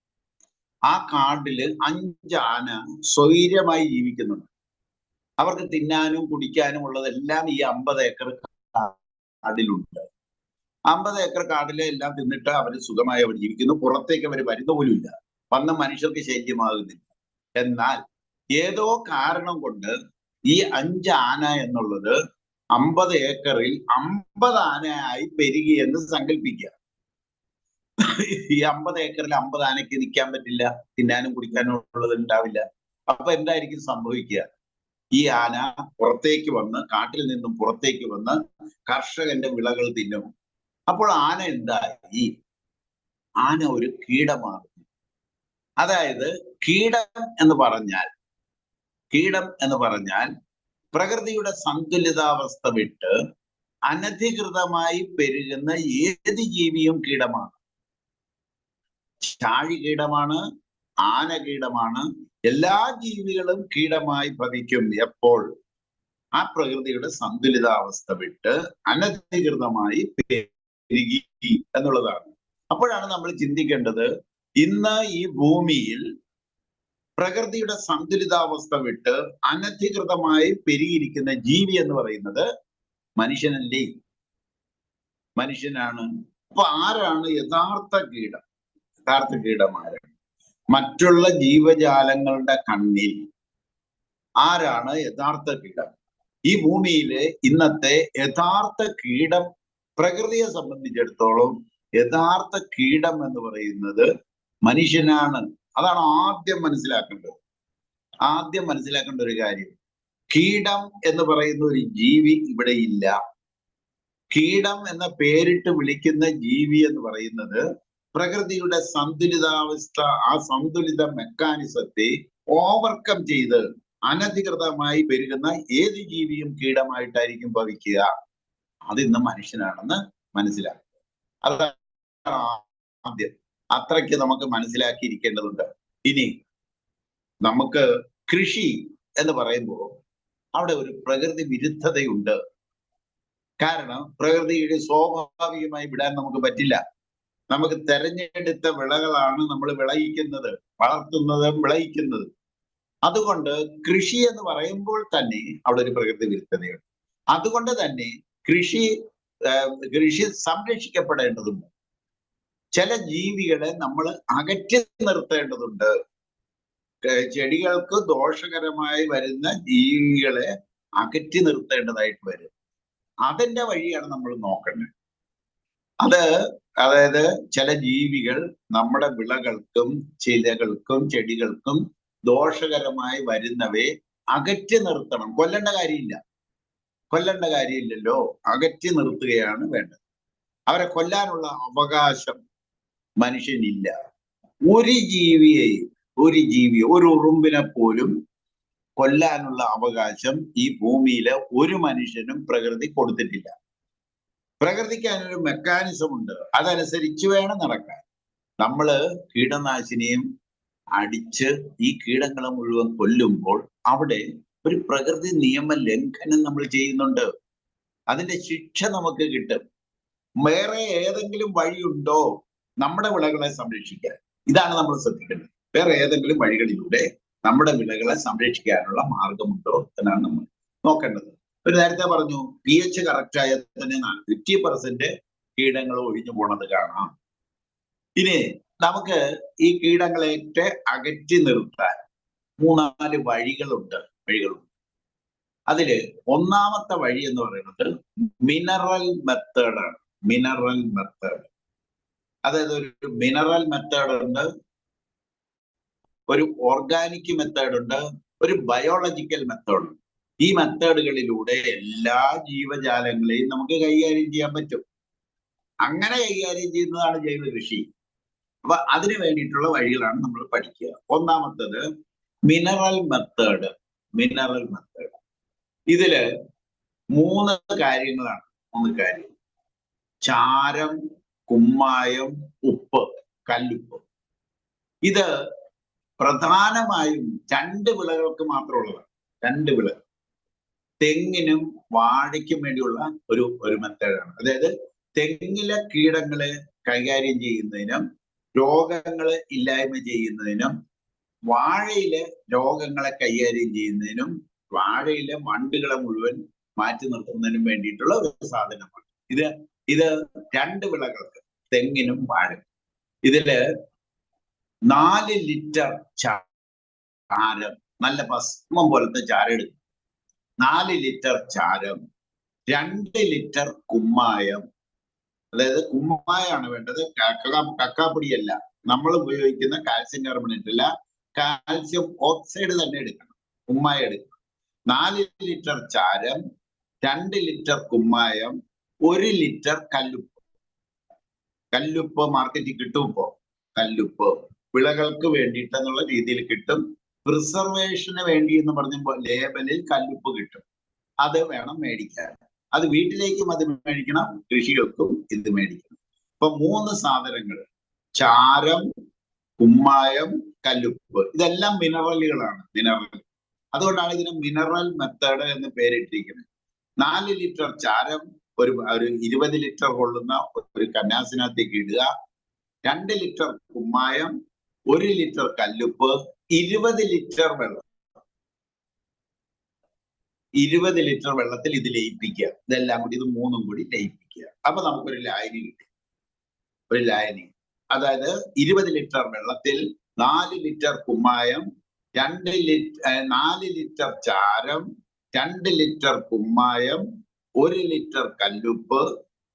ആ കാട്ടില് 5 ആന സ്വൈര്യമായി ജീവിക്കുന്നുണ്ട്. അവർക്ക് തിന്നാനും കുടിക്കാനും ഉള്ളതെല്ലാം ഈ 50 ഏക്കർ കാടിലുണ്ട്. 50 ഏക്കർ കാടിലെ എല്ലാം തിന്നിട്ട് അവർ സുഖമായി അവർ ജീവിക്കുന്നു. പുറത്തേക്ക് അവർ വരുന്ന പോലും ഇല്ല. വന്ന മനുഷ്യർക്ക് ശല്യമാകുന്നില്ല. എന്നാൽ ഏതോ കാരണം കൊണ്ട് ഈ 5 ആന എന്നുള്ളത് 50 ഏക്കറിൽ 50 ആനയായി പെരുകി എന്ന് സങ്കല്പിക്കുക. ഈ 50 ഏക്കറിൽ 50 ആനയ്ക്ക് നിൽക്കാൻ പറ്റില്ല, തിന്നാനും കുടിക്കാനും ഉള്ളത് ഉണ്ടാവില്ല. അപ്പൊ എന്തായിരിക്കും സംഭവിക്കുക? ഈ ആന പുറത്തേക്ക് വന്ന്, കാട്ടിൽ നിന്നും പുറത്തേക്ക് വന്ന് കർഷകന്റെ വിളകൾ തിന്നും. അപ്പോൾ ആന എന്തായി? ആന ഒരു കീടമാണ്. അതായത് കീടം എന്ന് പറഞ്ഞാൽ പ്രകൃതിയുടെ സന്തുലിതാവസ്ഥ വിട്ട് അനധികൃതമായി പെരുകുന്ന ഏത് ജീവിയും കീടമാണ്. ചാഴി കീടമാണ്, ആന കീടമാണ്. എല്ലാ ജീവികളും കീടമായി ഭവിക്കും എപ്പോൾ ആ പ്രകൃതിയുടെ സന്തുലിതാവസ്ഥ വിട്ട് അനധികൃതമായി പെരുകി എന്നുള്ളതാണ്. അപ്പോഴാണ് നമ്മൾ ചിന്തിക്കേണ്ടത്, ഇന്ന് ഈ ഭൂമിയിൽ പ്രകൃതിയുടെ സന്തുലിതാവസ്ഥ വിട്ട് അനധികൃതമായി പെരുകിയിരിക്കുന്ന ജീവി എന്ന് പറയുന്നത് മനുഷ്യനല്ലേ? മനുഷ്യനാണ്. അപ്പൊ ആരാണ് യഥാർത്ഥ കീടം? യഥാർത്ഥ കീടം ആരാണ്? മറ്റുള്ള ജീവജാലങ്ങളുടെ കണ്ണിൽ ആരാണ് യഥാർത്ഥ കീടം? ഈ ഭൂമിയിലെ ഇന്നത്തെ യഥാർത്ഥ കീടം, പ്രകൃതിയെ സംബന്ധിച്ചിടത്തോളം യഥാർത്ഥ കീടം എന്ന് പറയുന്നത് മനുഷ്യനാണ്. അതാണ് ആദ്യം മനസ്സിലാക്കേണ്ട ഒരു കാര്യം. കീടം എന്ന് പറയുന്ന ഒരു ജീവി ഇവിടെ ഇല്ല. കീടം എന്ന പേരിട്ട് വിളിക്കുന്ന ജീവി എന്ന് പറയുന്നത് പ്രകൃതിയുടെ സന്തുലിതാവസ്ഥ, ആ സന്തുലിത മെക്കാനിസത്തെ ഓവർകം ചെയ്ത് അനധികൃതമായി പെരുകുന്ന ഏത് ജീവിയും കീടമായിട്ടായിരിക്കും ഭവിക്കുക. അത് ഇന്ന് മനുഷ്യനാണെന്ന് മനസ്സിലാക്കുക. അതാണ് ആദ്യം. അത്രയ്ക്ക് നമുക്ക് മനസ്സിലാക്കിയിരിക്കേണ്ടതുണ്ട്. ഇനി നമുക്ക് കൃഷി എന്ന് പറയുമ്പോൾ അവിടെ ഒരു പ്രകൃതി വിരുദ്ധതയുണ്ട്. കാരണം പ്രകൃതിയുടെ സ്വാഭാവികമായി വിടാൻ നമുക്ക് പറ്റില്ല. നമുക്ക് തെരഞ്ഞെടുത്ത വിളകളാണ് നമ്മൾ വിളയിക്കുന്നത്, വളർത്തുന്നതും വിളയിക്കുന്നത്. അതുകൊണ്ട് കൃഷി എന്ന് പറയുമ്പോൾ തന്നെ അവിടെ ഒരു പ്രകൃതി വിരുദ്ധതയുണ്ട്. അതുകൊണ്ട് തന്നെ കൃഷി സംരക്ഷിക്കപ്പെടേണ്ടതുണ്ട്. ചില ജീവികളെ നമ്മൾ അകറ്റി നിർത്തേണ്ടതുണ്ട്. ചെടികൾക്ക് ദോഷകരമായി വരുന്ന ജീവികളെ അകറ്റി നിർത്തേണ്ടതായിട്ട് വരും. അതിന്റെ വഴിയാണ് നമ്മൾ നോക്കേണ്ടത്. അതായത് ചില ജീവികൾ നമ്മുടെ വിളകൾക്കും ചിലകൾക്കും ചെടികൾക്കും ദോഷകരമായി വരുന്നവയെ അകറ്റി നിർത്തണം. കൊല്ലേണ്ട കാര്യമില്ലല്ലോ. അകറ്റി നിർത്തുകയാണ് വേണ്ടത്. അവരെ കൊല്ലാനുള്ള അവകാശം മനുഷ്യനില്ല. ഒരു ജീവിയെ ഒരു ഉറുമ്പിനെ പോലും കൊല്ലാനുള്ള അവകാശം ഈ ഭൂമിയിലെ ഒരു മനുഷ്യനും പ്രകൃതി കൊടുത്തിട്ടില്ല. പ്രകൃതിക്ക് അതിനൊരു മെക്കാനിസം ഉണ്ട്. അതനുസരിച്ച് വേണം നടക്കാൻ. നമ്മള് കീടനാശിനിയും അടിച്ച് ഈ കീടങ്ങളെ മുഴുവൻ കൊല്ലുമ്പോൾ അവിടെ ഒരു പ്രകൃതി നിയമ ലംഘനം നമ്മൾ ചെയ്യുന്നുണ്ട്. അതിന്റെ ശിക്ഷ നമുക്ക് കിട്ടും. വേറെ ഏതെങ്കിലും വഴിയുണ്ടോ നമ്മുടെ വിളകളെ സംരക്ഷിക്കാൻ? ഇതാണ് നമ്മൾ ശ്രദ്ധിക്കേണ്ടത്. വേറെ ഏതെങ്കിലും വഴികളിലൂടെ നമ്മുടെ വിളകളെ സംരക്ഷിക്കാനുള്ള മാർഗമുണ്ടോ എന്നാണ് നമ്മൾ നോക്കേണ്ടത്. ഒരു നേരത്തെ പറഞ്ഞു, pH കറക്റ്റ് ആയാൽ തന്നെ 50% കീടങ്ങൾ ഒഴിഞ്ഞു പോണത് കാണാം. ഇനി നമുക്ക് ഈ കീടങ്ങളെയൊക്കെ അകറ്റി നിർത്താൻ 3-4 വഴികളുണ്ട്. അതില് ഒന്നാമത്തെ വഴി എന്ന് പറയുന്നത് മിനറൽ മെത്തേഡാണ്. അതായത് ഒരു മിനറൽ മെത്തേഡ് ഉണ്ട്, ഒരു ഓർഗാനിക് മെത്തേഡ് ഉണ്ട്, ഒരു ബയോളജിക്കൽ മെത്തേഡ് ഉണ്ട്. ഈ മെത്തേഡുകളിലൂടെ എല്ലാ ജീവജാലങ്ങളെയും നമുക്ക് കൈകാര്യം ചെയ്യാൻ പറ്റും. അങ്ങനെ കൈകാര്യം ചെയ്യുന്നതാണ് ജൈവ കൃഷി. അപ്പൊ അതിനു വേണ്ടിയിട്ടുള്ള വഴികളാണ് നമ്മൾ പഠിക്കുക. ഒന്നാമത്തത് മിനറൽ മെത്തേഡ്. മിനറൽ മെത്തേഡ് ഇതില് 3 കാര്യങ്ങളാണ്. 3 കാര്യം: ചാരം, കുമ്മായം, ഉപ്പ്, കല്ലുപ്പ്. ഇത് പ്രധാനമായും 2 വിളകൾക്ക് മാത്രമുള്ളതാണ്. 2 വിള, തെങ്ങിനും വാഴയ്ക്കും വേണ്ടിയുള്ള ഒരു മെത്തേഡാണ്. അതായത് തെങ്ങിലെ കീടങ്ങളെ കൈകാര്യം ചെയ്യുന്നതിനും രോഗങ്ങളെ ഇല്ലായ്മ ചെയ്യുന്നതിനും വാഴയിലെ രോഗങ്ങളെ കൈകാര്യം ചെയ്യുന്നതിനും വാഴയിലെ വണ്ടുകളെ മുഴുവൻ മാറ്റി നിർത്തുന്നതിനും വേണ്ടിയിട്ടുള്ള ഒരു സാധനമാണ് ഇത് 2 വിളകൾക്ക്, തെങ്ങിനും വാഴയ്ക്കും. ഇതില് 4 ലിറ്റർ ചാരം, നല്ല ഭസ്മം പോലത്തെ ചാരം എടുക്കും. 4 ലിറ്റർ ചാരം, 2 ലിറ്റർ കുമ്മായം. അതായത് കുമ്മായാണ് വേണ്ടത്, കക്കാപ്പൊടിയല്ല. നമ്മൾ ഉപയോഗിക്കുന്ന കാൽസ്യം കാർബണേറ്റ് അല്ല, കാൽസ്യം ഓക്സൈഡ് തന്നെ എടുക്കണം, കുമ്മായം എടുക്കണം. 4 ലിറ്റർ ചാരം, 2 ലിറ്റർ കുമ്മായം, 1 ലിറ്റർ കല്ലുപ്പ്. കല്ലുപ്പ് മാർക്കറ്റിൽ കിട്ടും. ഇപ്പോ കല്ലുപ്പ് വിളകൾക്ക് വേണ്ടിയിട്ട് എന്നുള്ള രീതിയിൽ കിട്ടും. പ്രിസർവേഷന് വേണ്ടി എന്ന് പറഞ്ഞപ്പോൾ ലേബലിൽ കല്ലുപ്പ് കിട്ടും. അത് വേണം മേടിക്കാൻ. അത് വീട്ടിലേക്കും അത് മേടിക്കണം, കൃഷികൾക്കും ഇത് മേടിക്കണം. ഇപ്പൊ 3 സാധനങ്ങൾ: ചാരം, കുമ്മായം, കല്ലുപ്പ്. ഇതെല്ലാം മിനറലുകളാണ്. മിനറൽ. അതുകൊണ്ടാണ് ഇതിന് മിനറൽ മെത്തേഡ് എന്ന് പേരിട്ടിരിക്കുന്നത്. 4 ലിറ്റർ ചാരം ഒരു 20 ലിറ്റർ കൊള്ളുന്ന ഒരു കന്നാസിനകത്തേക്ക് ഇടുക. 2 ലിറ്റർ കുമ്മായം, 1 ലിറ്റർ കല്ലുപ്പ്, 20 ലിറ്റർ വെള്ളം. 20 ലിറ്റർ വെള്ളത്തിൽ ഇത് ലയിപ്പിക്കുക. ഇതെല്ലാം കൂടി, ഇത് 3ഉം കൂടി ലയിപ്പിക്കുക. അപ്പൊ നമുക്കൊരു ലായനി കിട്ടും. ഒരു ലായനി, അതായത് 20 ലിറ്റർ വെള്ളത്തിൽ 4 ലിറ്റർ കുമ്മായം, 4 ലിറ്റർ ചാരം, 2 ലിറ്റർ കുമ്മായം, 1 ലിറ്റർ കല്ലുപ്പ്,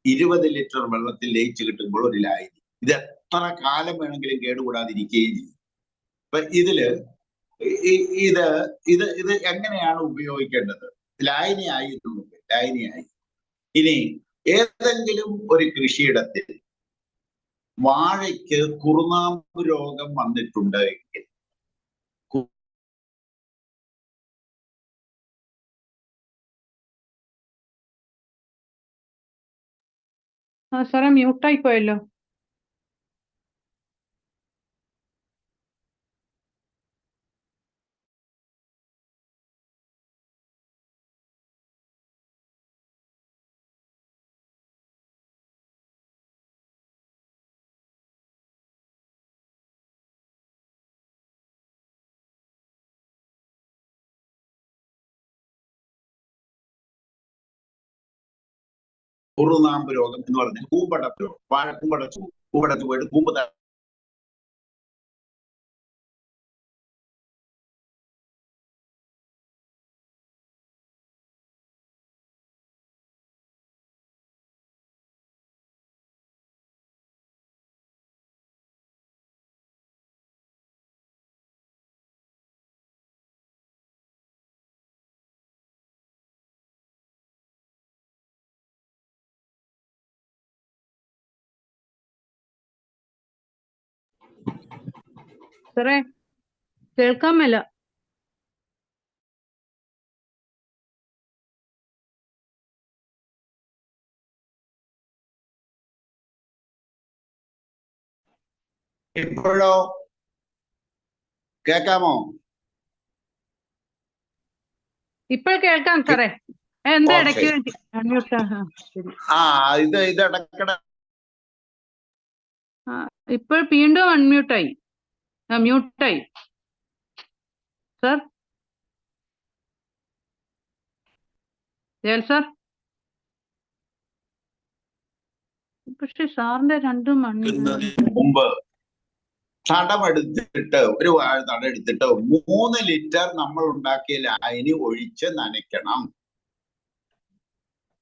20 ലിറ്റർ വെള്ളത്തിൽ ലയിച്ച് കിട്ടുമ്പോൾ ഒരു ലായനി. ഇത് എത്ര കാലം വേണമെങ്കിലും കേടുകൂടാതിരിക്കുകയും ചെയ്യും. അപ്പൊ ഇതില് ഇത് എങ്ങനെയാണ് ഉപയോഗിക്കേണ്ടത്? ലായനിയായി. ലായനിയായി. ഇനി ഏതെങ്കിലും ഒരു കൃഷിയിടത്തിൽ വാഴയ്ക്ക് കുറുനാമ്പ് രോഗം വന്നിട്ടുണ്ട് എങ്കിൽ സാറേ മ്യൂട്ടായി പോയല്ലോ. കുറുനാമ്പ് രോഗം എന്ന് പറഞ്ഞാൽ കൂമ്പടപ്പ് രോഗം. വാഴ കൂമ്പടച്ച് പോയിട്ട് കൂമ്പ് സാറേ കേൾക്കാൻ മേല. ഇപ്പോഴോ കേൾക്കാമോ? ഇപ്പോൾ കേൾക്കാം സാറേ. എന്താ ഇടയ്ക്ക് ഇത് ഇടയ്ക്കിടെ ഇപ്പോൾ വീണ്ടും അൺമ്യൂട്ടായി, മ്യൂട്ടായി. സാർ ജയൽ സാർ, പക്ഷെ സാറിന്റെ രണ്ടും മുമ്പ് തടമെടുത്തിട്ട്, ഒരു വാഴ തടമെടുത്തിട്ട് 3 ലിറ്റർ നമ്മൾ ഉണ്ടാക്കിയ ലായനി ഒഴിച്ച് നനയ്ക്കണം.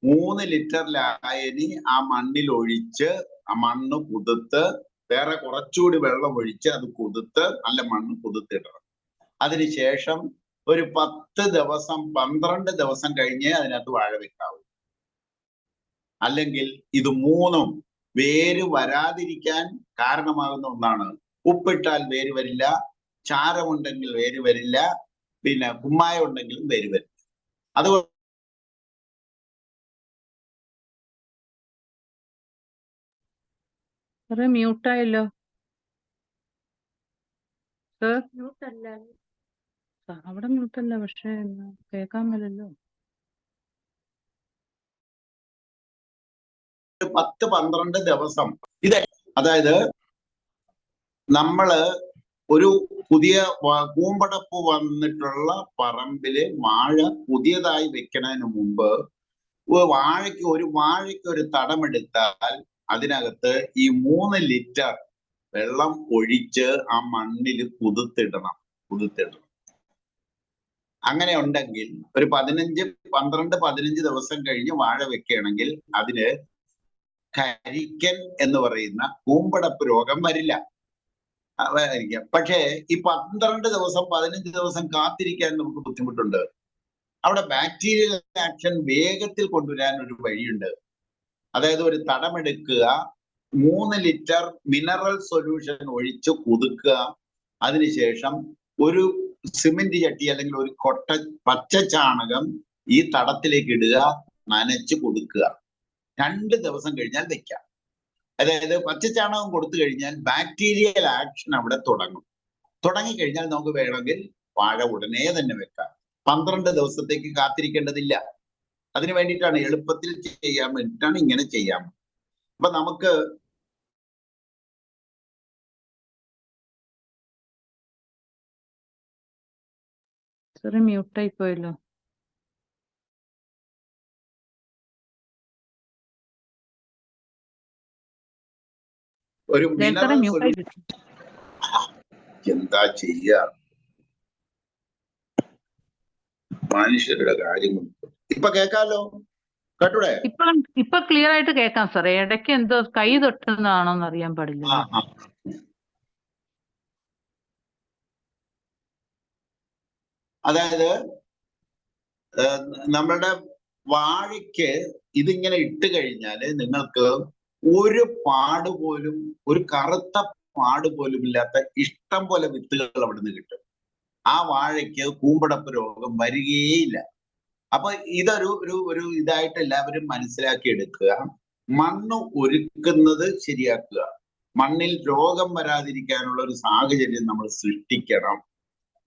3 ലിറ്റർ ലായനി ആ മണ്ണിൽ ഒഴിച്ച്, ആ മണ്ണ് കുതിർത്ത്, വേറെ കുറച്ചുകൂടി വെള്ളം ഒഴിച്ച് അത് കുതിർത്ത് നല്ല മണ്ണ് കുതിർത്തിടണം. അതിനുശേഷം ഒരു 10 ദിവസം 12 ദിവസം കഴിഞ്ഞേ അതിനകത്ത് വാഴ വെക്കാവൂ. അല്ലെങ്കിൽ ഇത് 3ഉം വേര് വരാതിരിക്കാൻ കാരണമാകുന്ന ഒന്നാണ്. ഉപ്പിട്ടാൽ വേര് വരില്ല, ചാരമുണ്ടെങ്കിൽ വേര് വരില്ല, പിന്നെ കുമ്മായം ഉണ്ടെങ്കിലും വേര് വരില്ല. അതുകൊണ്ട് മ്യൂട്ടായല്ലോ സർ. അവിടെ മ്യൂട്ടല്ല, പക്ഷെ കേൾക്കാൻ പറ്റില്ലല്ലോ. 10-12 ദിവസം ഇത്, അതായത് നമ്മള് ഒരു പുതിയ കൂമ്പടപ്പ് വന്നിട്ടുള്ള പറമ്പില് വാഴ പുതിയതായി വെക്കുന്നതിന് മുമ്പ് വാഴയ്ക്ക് ഒരു തടമെടുത്താൽ അതിനകത്ത് ഈ 3 ലിറ്റർ വെള്ളം ഒഴിച്ച് ആ മണ്ണിൽ കുതിർത്തിടണം. അങ്ങനെ ഉണ്ടെങ്കിൽ ഒരു 12-15 ദിവസം കഴിഞ്ഞ് വാഴ വെക്കുകയാണെങ്കിൽ അതിന് കരിക്കൻ എന്ന് പറയുന്ന കൂമ്പടപ്പ് രോഗം വരില്ല. പക്ഷേ ഈ 12 ദിവസം 15 ദിവസം കാത്തിരിക്കാൻ നമുക്ക് ബുദ്ധിമുട്ടുണ്ട്. അവിടെ ബാക്ടീരിയൽ ആക്ഷൻ വേഗത്തിൽ കൊണ്ടുവരാൻ ഒരു വഴിയുണ്ട്. അതായത് ഒരു തടമെടുക്കുക, 3 ലിറ്റർ മിനറൽ സൊല്യൂഷൻ ഒഴിച്ച് കുതുക്കുക, അതിനുശേഷം ഒരു സിമെന്റ് ചട്ടി അല്ലെങ്കിൽ ഒരു കൊട്ട പച്ച ചാണകം ഈ തടത്തിലേക്ക് ഇടുക, നനച്ച് കൊടുക്കുക. 2 ദിവസം കഴിഞ്ഞാൽ വെക്കാം. അതായത് പച്ചച്ചാണകം കൊടുത്തു കഴിഞ്ഞാൽ ബാക്ടീരിയൽ ആക്ഷൻ അവിടെ തുടങ്ങിക്കഴിഞ്ഞാൽ നമുക്ക് വേണമെങ്കിൽ വാഴ ഉടനെ തന്നെ വെക്കാം. 12 ദിവസത്തേക്ക് കാത്തിരിക്കേണ്ടതില്ല. അതിനു വേണ്ടിയിട്ടാണ്, എളുപ്പത്തിൽ ചെയ്യാൻ വേണ്ടിയിട്ടാണ് ഇങ്ങനെ ചെയ്യാം. അപ്പൊ നമുക്ക് മ്യൂട്ടായി പോയല്ലോ. ഒരു മിനറൽ സൊല്യൂഷൻ എന്താ ചെയ്യാ, മനുഷ്യരുടെ കാര്യങ്ങൾ. ഇപ്പൊ കേക്കാലോ, കേട്ടൂടെ? ഇപ്പൊ ക്ലിയർ ആയിട്ട് കേൾക്കാം സാറേ. ഇടയ്ക്ക് എന്തോ കൈ തൊട്ടുന്നതാണോന്ന് അറിയാൻ പാടില്ല. അതായത് നമ്മളുടെ വാഴയ്ക്ക് ഇതിങ്ങനെ ഇട്ട് കഴിഞ്ഞാല് നിങ്ങൾക്ക് ഒരു പാട് പോലും, ഒരു കറുത്ത പാട് പോലും ഇല്ലാത്ത ഇഷ്ടം പോലെ വിത്തുകൾ അവിടുന്ന് കിട്ടും. ആ വാഴയ്ക്ക് കൂമ്പടപ്പ് രോഗം വരികയേയില്ല. അപ്പൊ ഇതൊരു ഇതായിട്ട് എല്ലാവരും മനസ്സിലാക്കി എടുക്കുക. മണ്ണ് ഒരുക്കുന്നത് ശരിയാക്കുക. മണ്ണിൽ രോഗം വരാതിരിക്കാനുള്ള ഒരു സാഹചര്യം നമ്മൾ സൃഷ്ടിക്കണം.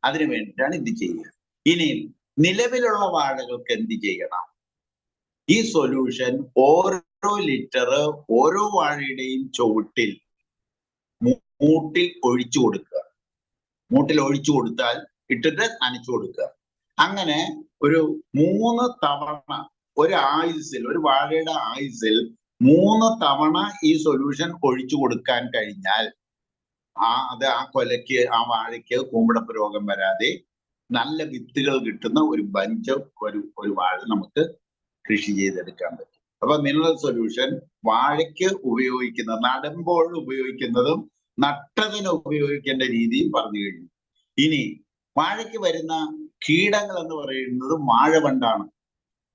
അതിനു വേണ്ടിയിട്ടാണ് ഇത് ചെയ്യുക. ഇനി നിലവിലുള്ള വാഴകൾക്ക് എന്ത് ചെയ്യണം? ഈ സൊല്യൂഷൻ ഓരോ ലിറ്റർ ഓരോ വാഴയുടെയും ചുവട്ടിൽ മൂട്ടിൽ ഒഴിച്ചു കൊടുക്കുക. മൂട്ടിൽ ഒഴിച്ചു കൊടുത്താൽ ഇട്ടിട്ട് നനച്ചു കൊടുക്കുക. അങ്ങനെ ഒരു 3 തവണ ഒരു വാഴയുടെ ആയുസിൽ 3 തവണ ഈ സൊല്യൂഷൻ ഒഴിച്ചു കൊടുക്കാൻ കഴിഞ്ഞാൽ ആ കൊലയ്ക്ക്, ആ വാഴയ്ക്ക് കൂമ്പടപ്പ് രോഗം വരാതെ നല്ല വിത്തുകൾ കിട്ടുന്ന ഒരു ബഞ്ച്, ഒരു വാഴ നമുക്ക് കൃഷി ചെയ്തെടുക്കാൻ പറ്റും. അപ്പൊ മിനറൽ സൊല്യൂഷൻ വാഴയ്ക്ക് നടുമ്പോൾ ഉപയോഗിക്കുന്നതും നട്ടതിന് ഉപയോഗിക്കേണ്ട രീതിയും പറഞ്ഞു കഴിഞ്ഞു. ഇനി വാഴയ്ക്ക് വരുന്ന കീടങ്ങൾ എന്ന് പറയുന്നത് വാഴവണ്ടാണ്.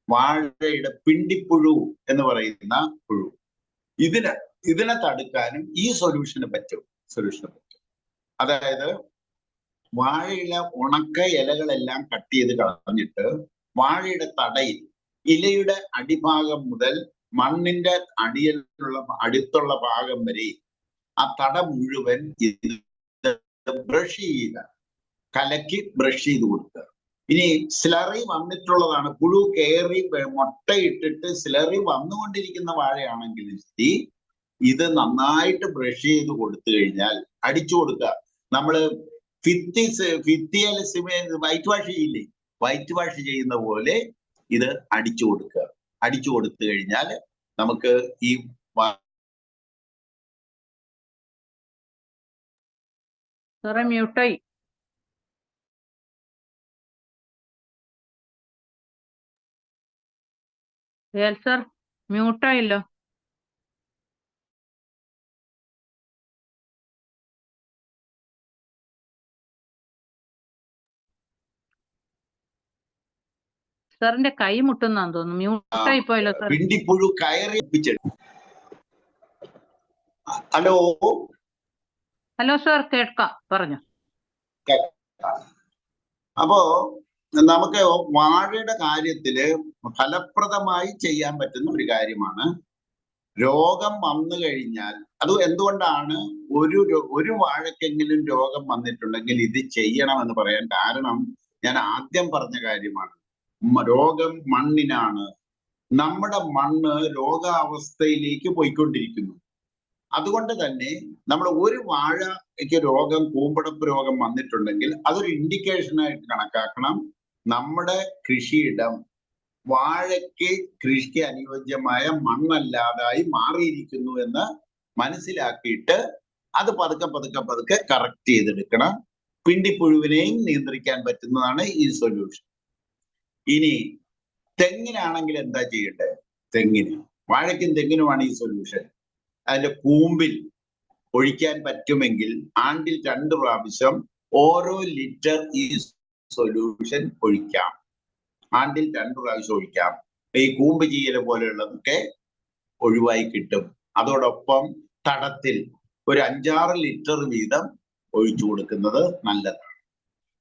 വാഴയുടെ പിണ്ടിപ്പുഴു എന്ന് പറയുന്ന പുഴു. ഇതിനെ തടുക്കാനും ഈ സൊല്യൂഷന് പറ്റും. അതായത് വാഴയിലെ ഉണക്ക ഇലകളെല്ലാം കട്ട് ചെയ്ത് കളഞ്ഞിട്ട് വാഴയുടെ തടയിൽ ഇലയുടെ അടിഭാഗം മുതൽ മണ്ണിന്റെ അടുത്തുള്ള ഭാഗം വരെ ആ തട മുഴുവൻ ബ്രഷ് ചെയ്യുക, കലക്കി ബ്രഷ് ചെയ്ത് കൊടുക്കുക. ഇനി സ്ലറി വന്നിട്ടുള്ളതാണ്, പുഴു കയറി മുട്ടയിട്ടിട്ട് സ്ലറി വന്നുകൊണ്ടിരിക്കുന്ന വാഴയാണെങ്കിൽ ഇത് നന്നായിട്ട് ബ്രഷ് ചെയ്ത് കൊടുത്തു കഴിഞ്ഞാൽ, അടിച്ചു കൊടുക്കുക. നമ്മള് വൈറ്റ് വാഷ് ചെയ്യില്ലേ, വൈറ്റ് വാഷ് ചെയ്യുന്ന പോലെ ഇത് അടിച്ചു കൊടുക്കുക. അടിച്ചു കൊടുത്തു കഴിഞ്ഞാൽ നമുക്ക് ഈ മ്യൂട്ടായി. സർ മ്യൂട്ടായില്ലോ. സാറിന്റെ കൈ മുട്ടുന്നാന്ന് തോന്നുന്നു. മ്യൂട്ടായി പോയല്ലോ സാർ. പിണ്ടിപ്പുഴു കയറി ഹലോ ഹലോ സാർ, കേൾക്കാം, പറഞ്ഞു. അപ്പോ നമുക്ക് വാഴയുടെ കാര്യത്തില് ഫലപ്രദമായി ചെയ്യാൻ പറ്റുന്ന ഒരു കാര്യമാണ്, രോഗം വന്നു കഴിഞ്ഞാൽ അത് എന്തുകൊണ്ടാണ് ഒരു വാഴക്കെങ്കിലും രോഗം വന്നിട്ടുണ്ടെങ്കിൽ ഇത് ചെയ്യണമെന്ന് പറയാൻ കാരണം ഞാൻ ആദ്യം പറഞ്ഞ കാര്യമാണ്. രോഗം മണ്ണിനാണ്. നമ്മുടെ മണ്ണ് രോഗാവസ്ഥയിലേക്ക് പോയിക്കൊണ്ടിരിക്കുന്നു. അതുകൊണ്ട് തന്നെ നമ്മൾ ഒരു വാഴയ്ക്ക് രോഗം, കൂമ്പടപ്പ് രോഗം വന്നിട്ടുണ്ടെങ്കിൽ അതൊരു ഇൻഡിക്കേഷനായിട്ട് കണക്കാക്കണം. നമ്മുടെ കൃഷിയിടം വാഴയ്ക്ക് കൃഷിക്ക് അനുയോജ്യമായ മണ്ണല്ലാതായി മാറിയിരിക്കുന്നു എന്ന് മനസ്സിലാക്കിയിട്ട് അത് പതുക്കെ പതുക്കെ പതുക്കെ കറക്റ്റ് ചെയ്തെടുക്കണം. പിണ്ടിപ്പുഴുവിനെയും നിയന്ത്രിക്കാൻ പറ്റുന്നതാണ് ഈ സൊല്യൂഷൻ. ഇനി തെങ്ങിനാണെങ്കിൽ എന്താ ചെയ്യട്ടെ? വാഴയ്ക്കും തെങ്ങിനുമാണ് ഈ സൊല്യൂഷൻ. അതിന്റെ കൂമ്പിൽ ഒഴിക്കാൻ പറ്റുമെങ്കിൽ ആണ്ടിൽ 2 പ്രാവശ്യം ഓരോ ലിറ്റർ ഈ സൊല്യൂഷൻ ഒഴിക്കാം. ആണ്ടിൽ 2 പ്രാവശ്യം ഒഴിക്കാം. ഈ കൂമ്പ് ചീയൽ പോലെയുള്ളതൊക്കെ ഒഴിവായി കിട്ടും. അതോടൊപ്പം തടത്തിൽ ഒരു 5-6 ലിറ്റർ വീതം ഒഴിച്ചു കൊടുക്കുന്നത് നല്ലതാണ്.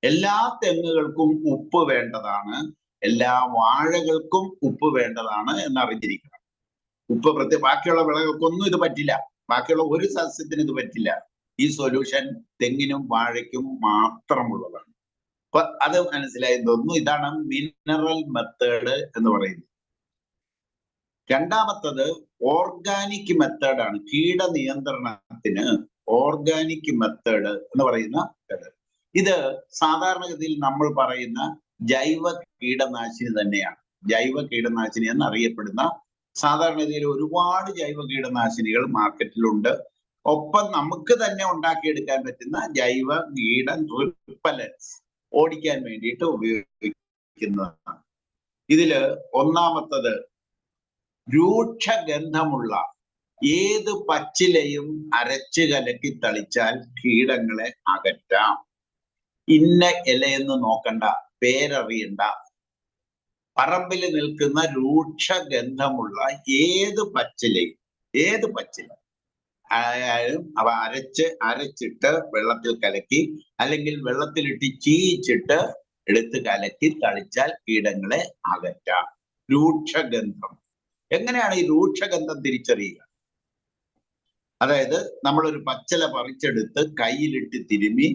എല്ലാ തെങ്ങുകൾക്കും ഉപ്പ് വേണ്ടതാണ്, എല്ലാ വാഴകൾക്കും ഉപ്പ് വേണ്ടതാണ് എന്നറിഞ്ഞിരിക്കണം. ഉപ്പ് ബാക്കിയുള്ള വിളകൾക്കൊന്നും ഇത് പറ്റില്ല, ബാക്കിയുള്ള ഒരു സസ്യത്തിന് ഇത് പറ്റില്ല. ഈ സൊല്യൂഷൻ തെങ്ങിനും വാഴയ്ക്കും മാത്രമുള്ളതാണ്. അപ്പൊ അത് മനസ്സിലായി തോന്നുന്നു. ഇതാണ് മിനറൽ മെത്തേഡ് എന്ന് പറയുന്നത്. രണ്ടാമത്തത് ഓർഗാനിക് മെത്തേഡാണ്. കീടനിയന്ത്രണത്തിന് ഓർഗാനിക് മെത്തേഡ് എന്ന് പറയുന്ന മെത്തേഡ്. ഇത് സാധാരണഗതിയിൽ നമ്മൾ പറയുന്ന ജൈവ കീടനാശിനി തന്നെയാണ്. ജൈവ കീടനാശിനി എന്നറിയപ്പെടുന്ന സാധാരണഗതിയിൽ ഒരുപാട് ജൈവ കീടനാശിനികൾ മാർക്കറ്റിലുണ്ട്. ഒപ്പം നമുക്ക് തന്നെ ഉണ്ടാക്കിയെടുക്കാൻ പറ്റുന്ന ജൈവ കീട റിപ്പലൻസ് ഓടിക്കാൻ വേണ്ടിയിട്ട് ഉപയോഗിക്കുന്നതാണ്. ഇതില് ഒന്നാമത്തത്, രൂക്ഷഗന്ധമുള്ള ഏത് പച്ചിലയും അരച്ച് കലക്കി തളിച്ചാൽ കീടങ്ങളെ അകറ്റാം. ഇന്ന ഇലയെന്ന് നോക്കണ്ട, പേരറിയണ്ട. പറമ്പിൽ നിൽക്കുന്ന രൂക്ഷഗന്ധമുള്ള ഏത് പച്ചില ആയാലും അവ അരച്ചിട്ട് വെള്ളത്തിൽ കലക്കി, അല്ലെങ്കിൽ വെള്ളത്തിലിട്ട് ചീയിച്ചിട്ട് എടുത്ത് കലക്കി തളിച്ചാൽ കീടങ്ങളെ അകറ്റാം. രൂക്ഷഗന്ധം. എങ്ങനെയാണ് ഈ രൂക്ഷഗന്ധം തിരിച്ചറിയുക? അതായത് നമ്മളൊരു പച്ചില പറിച്ചെടുത്ത് കയ്യിലിട്ട് തിരുമ്മി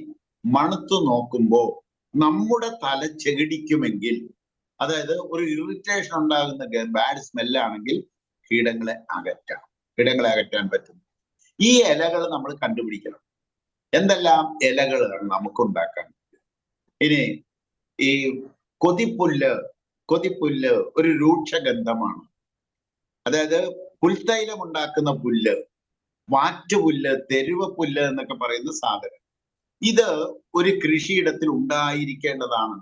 മണുത്തു നോക്കുമ്പോ നമ്മുടെ തല ചെകിടിക്കുമെങ്കിൽ, അതായത് ഒരു ഇറിറ്റേഷൻ ഉണ്ടാകുന്ന ബാഡ് സ്മെല്ലാണെങ്കിൽ കീടങ്ങളെ അകറ്റാൻ പറ്റും. ഈ ഇലകൾ നമ്മൾ കണ്ടുപിടിക്കണം. എന്തെല്ലാം ഇലകളാണ് നമുക്ക് ഉണ്ടാക്കാൻ പറ്റും? ഇനി ഈ കൊതിപ്പുല്ല് ഒരു രൂക്ഷഗന്ധമാണ്. അതായത് പുൽത്തൈലം ഉണ്ടാക്കുന്ന പുല്ല്, വാറ്റുപുല്ല്, തെരുവപ്പുല്ല് എന്നൊക്കെ പറയുന്ന സാധനം, ഇത് ഒരു കൃഷിയിടത്തിൽ ഉണ്ടായിരിക്കേണ്ടതാണ്.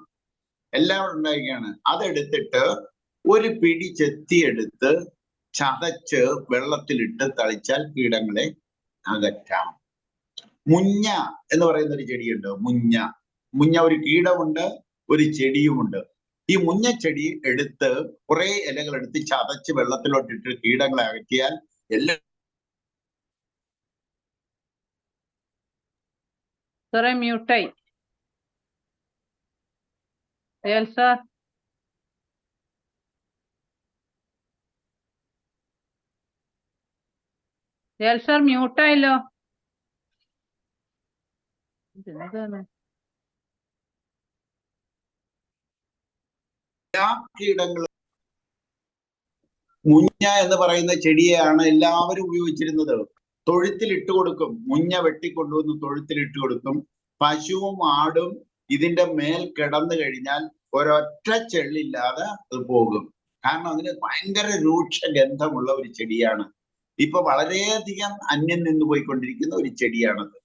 എല്ലാവരും ഉണ്ടായിരിക്കുകയാണ്. അതെടുത്തിട്ട് ഒരു പിടി ചെത്തിയെടുത്ത് ചതച്ച് വെള്ളത്തിലിട്ട് തളിച്ചാൽ കീടങ്ങളെ അകറ്റാം. മുഞ്ഞ എന്ന് പറയുന്ന ഒരു ചെടിയുണ്ട്. മുഞ്ഞ ഒരു കീടമുണ്ട്, ഒരു ചെടിയുമുണ്ട്. ഈ മുഞ്ഞച്ചെടി എടുത്ത് കുറെ ഇലകൾ എടുത്ത് ചതച്ച് വെള്ളത്തിലോട്ടിട്ട് കീടങ്ങളെ അകറ്റിയാൽ എല്ലാ മ്യൂട്ടായി സാർ. സാർ മ്യൂട്ടായല്ലോ. എല്ലാ കീടങ്ങളും മുഞ്ഞ എന്ന് പറയുന്ന ചെടിയെയാണ് എല്ലാവരും ഉപയോഗിച്ചിരുന്നത്. തൊഴുത്തിൽ ഇട്ട് കൊടുക്കും. മുഞ്ഞ വെട്ടിക്കൊണ്ടുവന്ന് തൊഴുത്തിൽ ഇട്ട് കൊടുക്കും. പശുവും ആടും ഇതിന്റെ മേൽ കിടന്നു കഴിഞ്ഞാൽ ഒരൊറ്റ ചെള്ളില്ലാതെ അത് പോകും. കാരണം അതിന് ഭയങ്കര രൂക്ഷഗന്ധമുള്ള ഒരു ചെടിയാണ്. ഇപ്പൊ വളരെയധികം അന്യം നിന്ന് പോയിക്കൊണ്ടിരിക്കുന്ന ഒരു ചെടിയാണത്.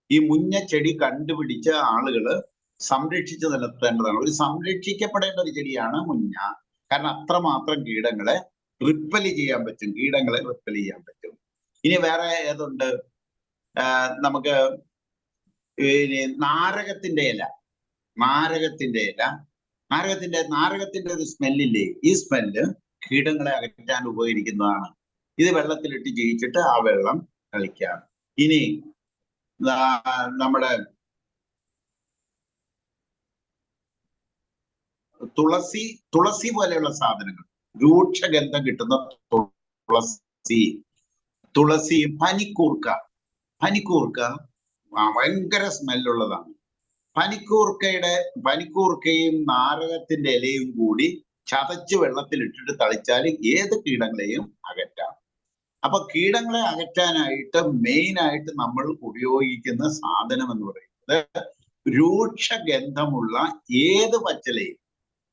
ഈ മുഞ്ഞ ചെടി കണ്ടുപിടിച്ച ആളുകള് സംരക്ഷിച്ചു നിർത്തേണ്ടതാണ്. ഒരു സംരക്ഷിക്കപ്പെടേണ്ട ഒരു ചെടിയാണ് മുഞ്ഞ. കാരണം അത്രമാത്രം കീടങ്ങളെ റിപ്പൽ ചെയ്യാൻ പറ്റും. ഇനി വേറെ ഏതുണ്ട്? നമുക്ക് നാരകത്തിന്റെ ഇല നാരകത്തിന്റെ ഒരു സ്മെല്ലില്ലേ? ഈ സ്മെല്ല് കീടങ്ങളെ അകറ്റാൻ ഉപകരിക്കുന്നതാണ്. ഇത് വെള്ളത്തിലിട്ട് ജയിച്ചിട്ട് ആ വെള്ളം കളിക്കാം. ഇനി നമ്മുടെ തുളസി പോലെയുള്ള സാധനങ്ങൾ, രൂക്ഷഗന്ധം കിട്ടുന്ന തുളസി, പനിക്കൂർക്ക ഭയങ്കര സ്മെല്ലുള്ളതാണ്. പനിക്കൂർക്കയും നാരകത്തിന്റെ ഇലയും കൂടി ചതച്ച് വെള്ളത്തിലിട്ടിട്ട് തളിച്ചാൽ ഏത് കീടങ്ങളെയും അകറ്റാം. അപ്പൊ കീടങ്ങളെ അകറ്റാനായിട്ട് മെയിൻ ആയിട്ട് നമ്മൾ ഉപയോഗിക്കുന്ന സാധനം എന്ന് പറയുന്നത് രൂക്ഷഗന്ധമുള്ള ഏത് പച്ചിലയും.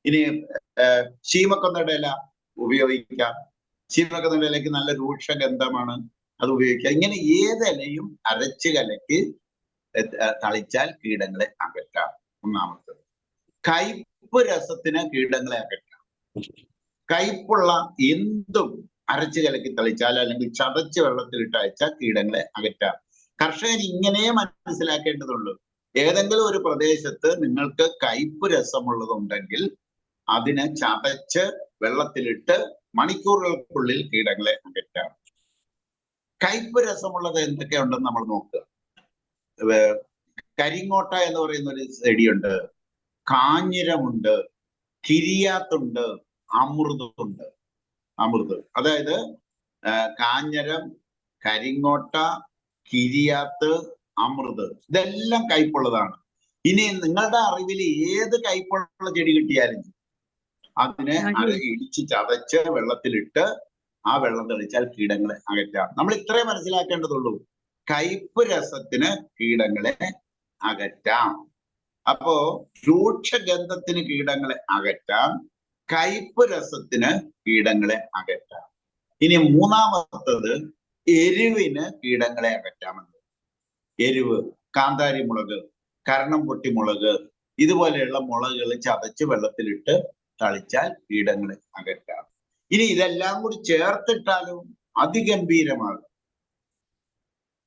ഇനി ശീമക്കൊന്നയുടെ ഇല ഉപയോഗിക്കാം. ശീമക്കൊന്നയുടെ ഇലയ്ക്ക് നല്ല രൂക്ഷഗന്ധമാണ്, അത് ഉപയോഗിക്കാം. ഇങ്ങനെ ഏതിലയും അരച്ച് കലക്കി തളിച്ചാൽ കീടങ്ങളെ അകറ്റാം. ഒന്നാമത്തത്. കയ്പ് രസത്തിന് കീടങ്ങളെ അകറ്റാം. കയ്പുള്ള എന്തും അരച്ച് കലക്കി തളിച്ചാൽ അല്ലെങ്കിൽ ചതച്ച് വെള്ളത്തിലിട്ട് അയച്ചാൽ കീടങ്ങളെ അകറ്റാം. കർഷകൻ ഇങ്ങനെ മനസ്സിലാക്കേണ്ടതുള്ളൂ. ഏതെങ്കിലും ഒരു പ്രദേശത്ത് നിങ്ങൾക്ക് കയ്പ് രസമുള്ളതുണ്ടെങ്കിൽ അതിനെ ചതച്ച് വെള്ളത്തിലിട്ട് മണിക്കൂറുകൾക്കുള്ളിൽ കീടങ്ങളെ അകറ്റാം. കയ്പ് രസമുള്ളത് എന്തൊക്കെയുണ്ടെന്ന് നമ്മൾ നോക്കുക. കരിങ്ങോട്ട എന്ന് പറയുന്ന ഒരു ചെടിയുണ്ട്, കാഞ്ഞിരമുണ്ട്, കിരിയാത്തുണ്ട്, അമൃതുണ്ട്. അതായത് കാഞ്ഞിരം, കരിങ്ങോട്ട, കിരിയാത്ത്, അമൃത്, ഇതെല്ലാം കയ്പുള്ളതാണ്. ഇനി നിങ്ങളുടെ അറിവിൽ ഏത് കയ്പുള്ള ചെടി കിട്ടിയാലും അതിനെ ഇടിച്ച് ചതച്ച് വെള്ളത്തിലിട്ട് ആ വെള്ളം തെളിച്ചാൽ കീടങ്ങളെ അകറ്റാം. നമ്മൾ ഇത്രേ മനസ്സിലാക്കേണ്ടതുള്ളൂ. കയ്പ് രസത്തിന് കീടങ്ങളെ അകറ്റാം. അപ്പോ രൂക്ഷഗന്ധത്തിന് കീടങ്ങളെ അകറ്റാം, കയ്പ് രസത്തിന് കീടങ്ങളെ അകറ്റാം. ഇനി മൂന്നാമത്തത് എരിവിന് കീടങ്ങളെ അകറ്റാമെന്ന്. എരിവ്, കാന്താരി മുളക്, കരണം പൊട്ടി മുളക്, ഇതുപോലെയുള്ള മുളകുകൾ ചതച്ച് വെള്ളത്തിലിട്ട് തളിച്ചാൽ കീടങ്ങളെ അകറ്റാം. ഇനി ഇതെല്ലാം കൂടി ചേർത്തിട്ടാലും അതിഗംഭീരമാകും.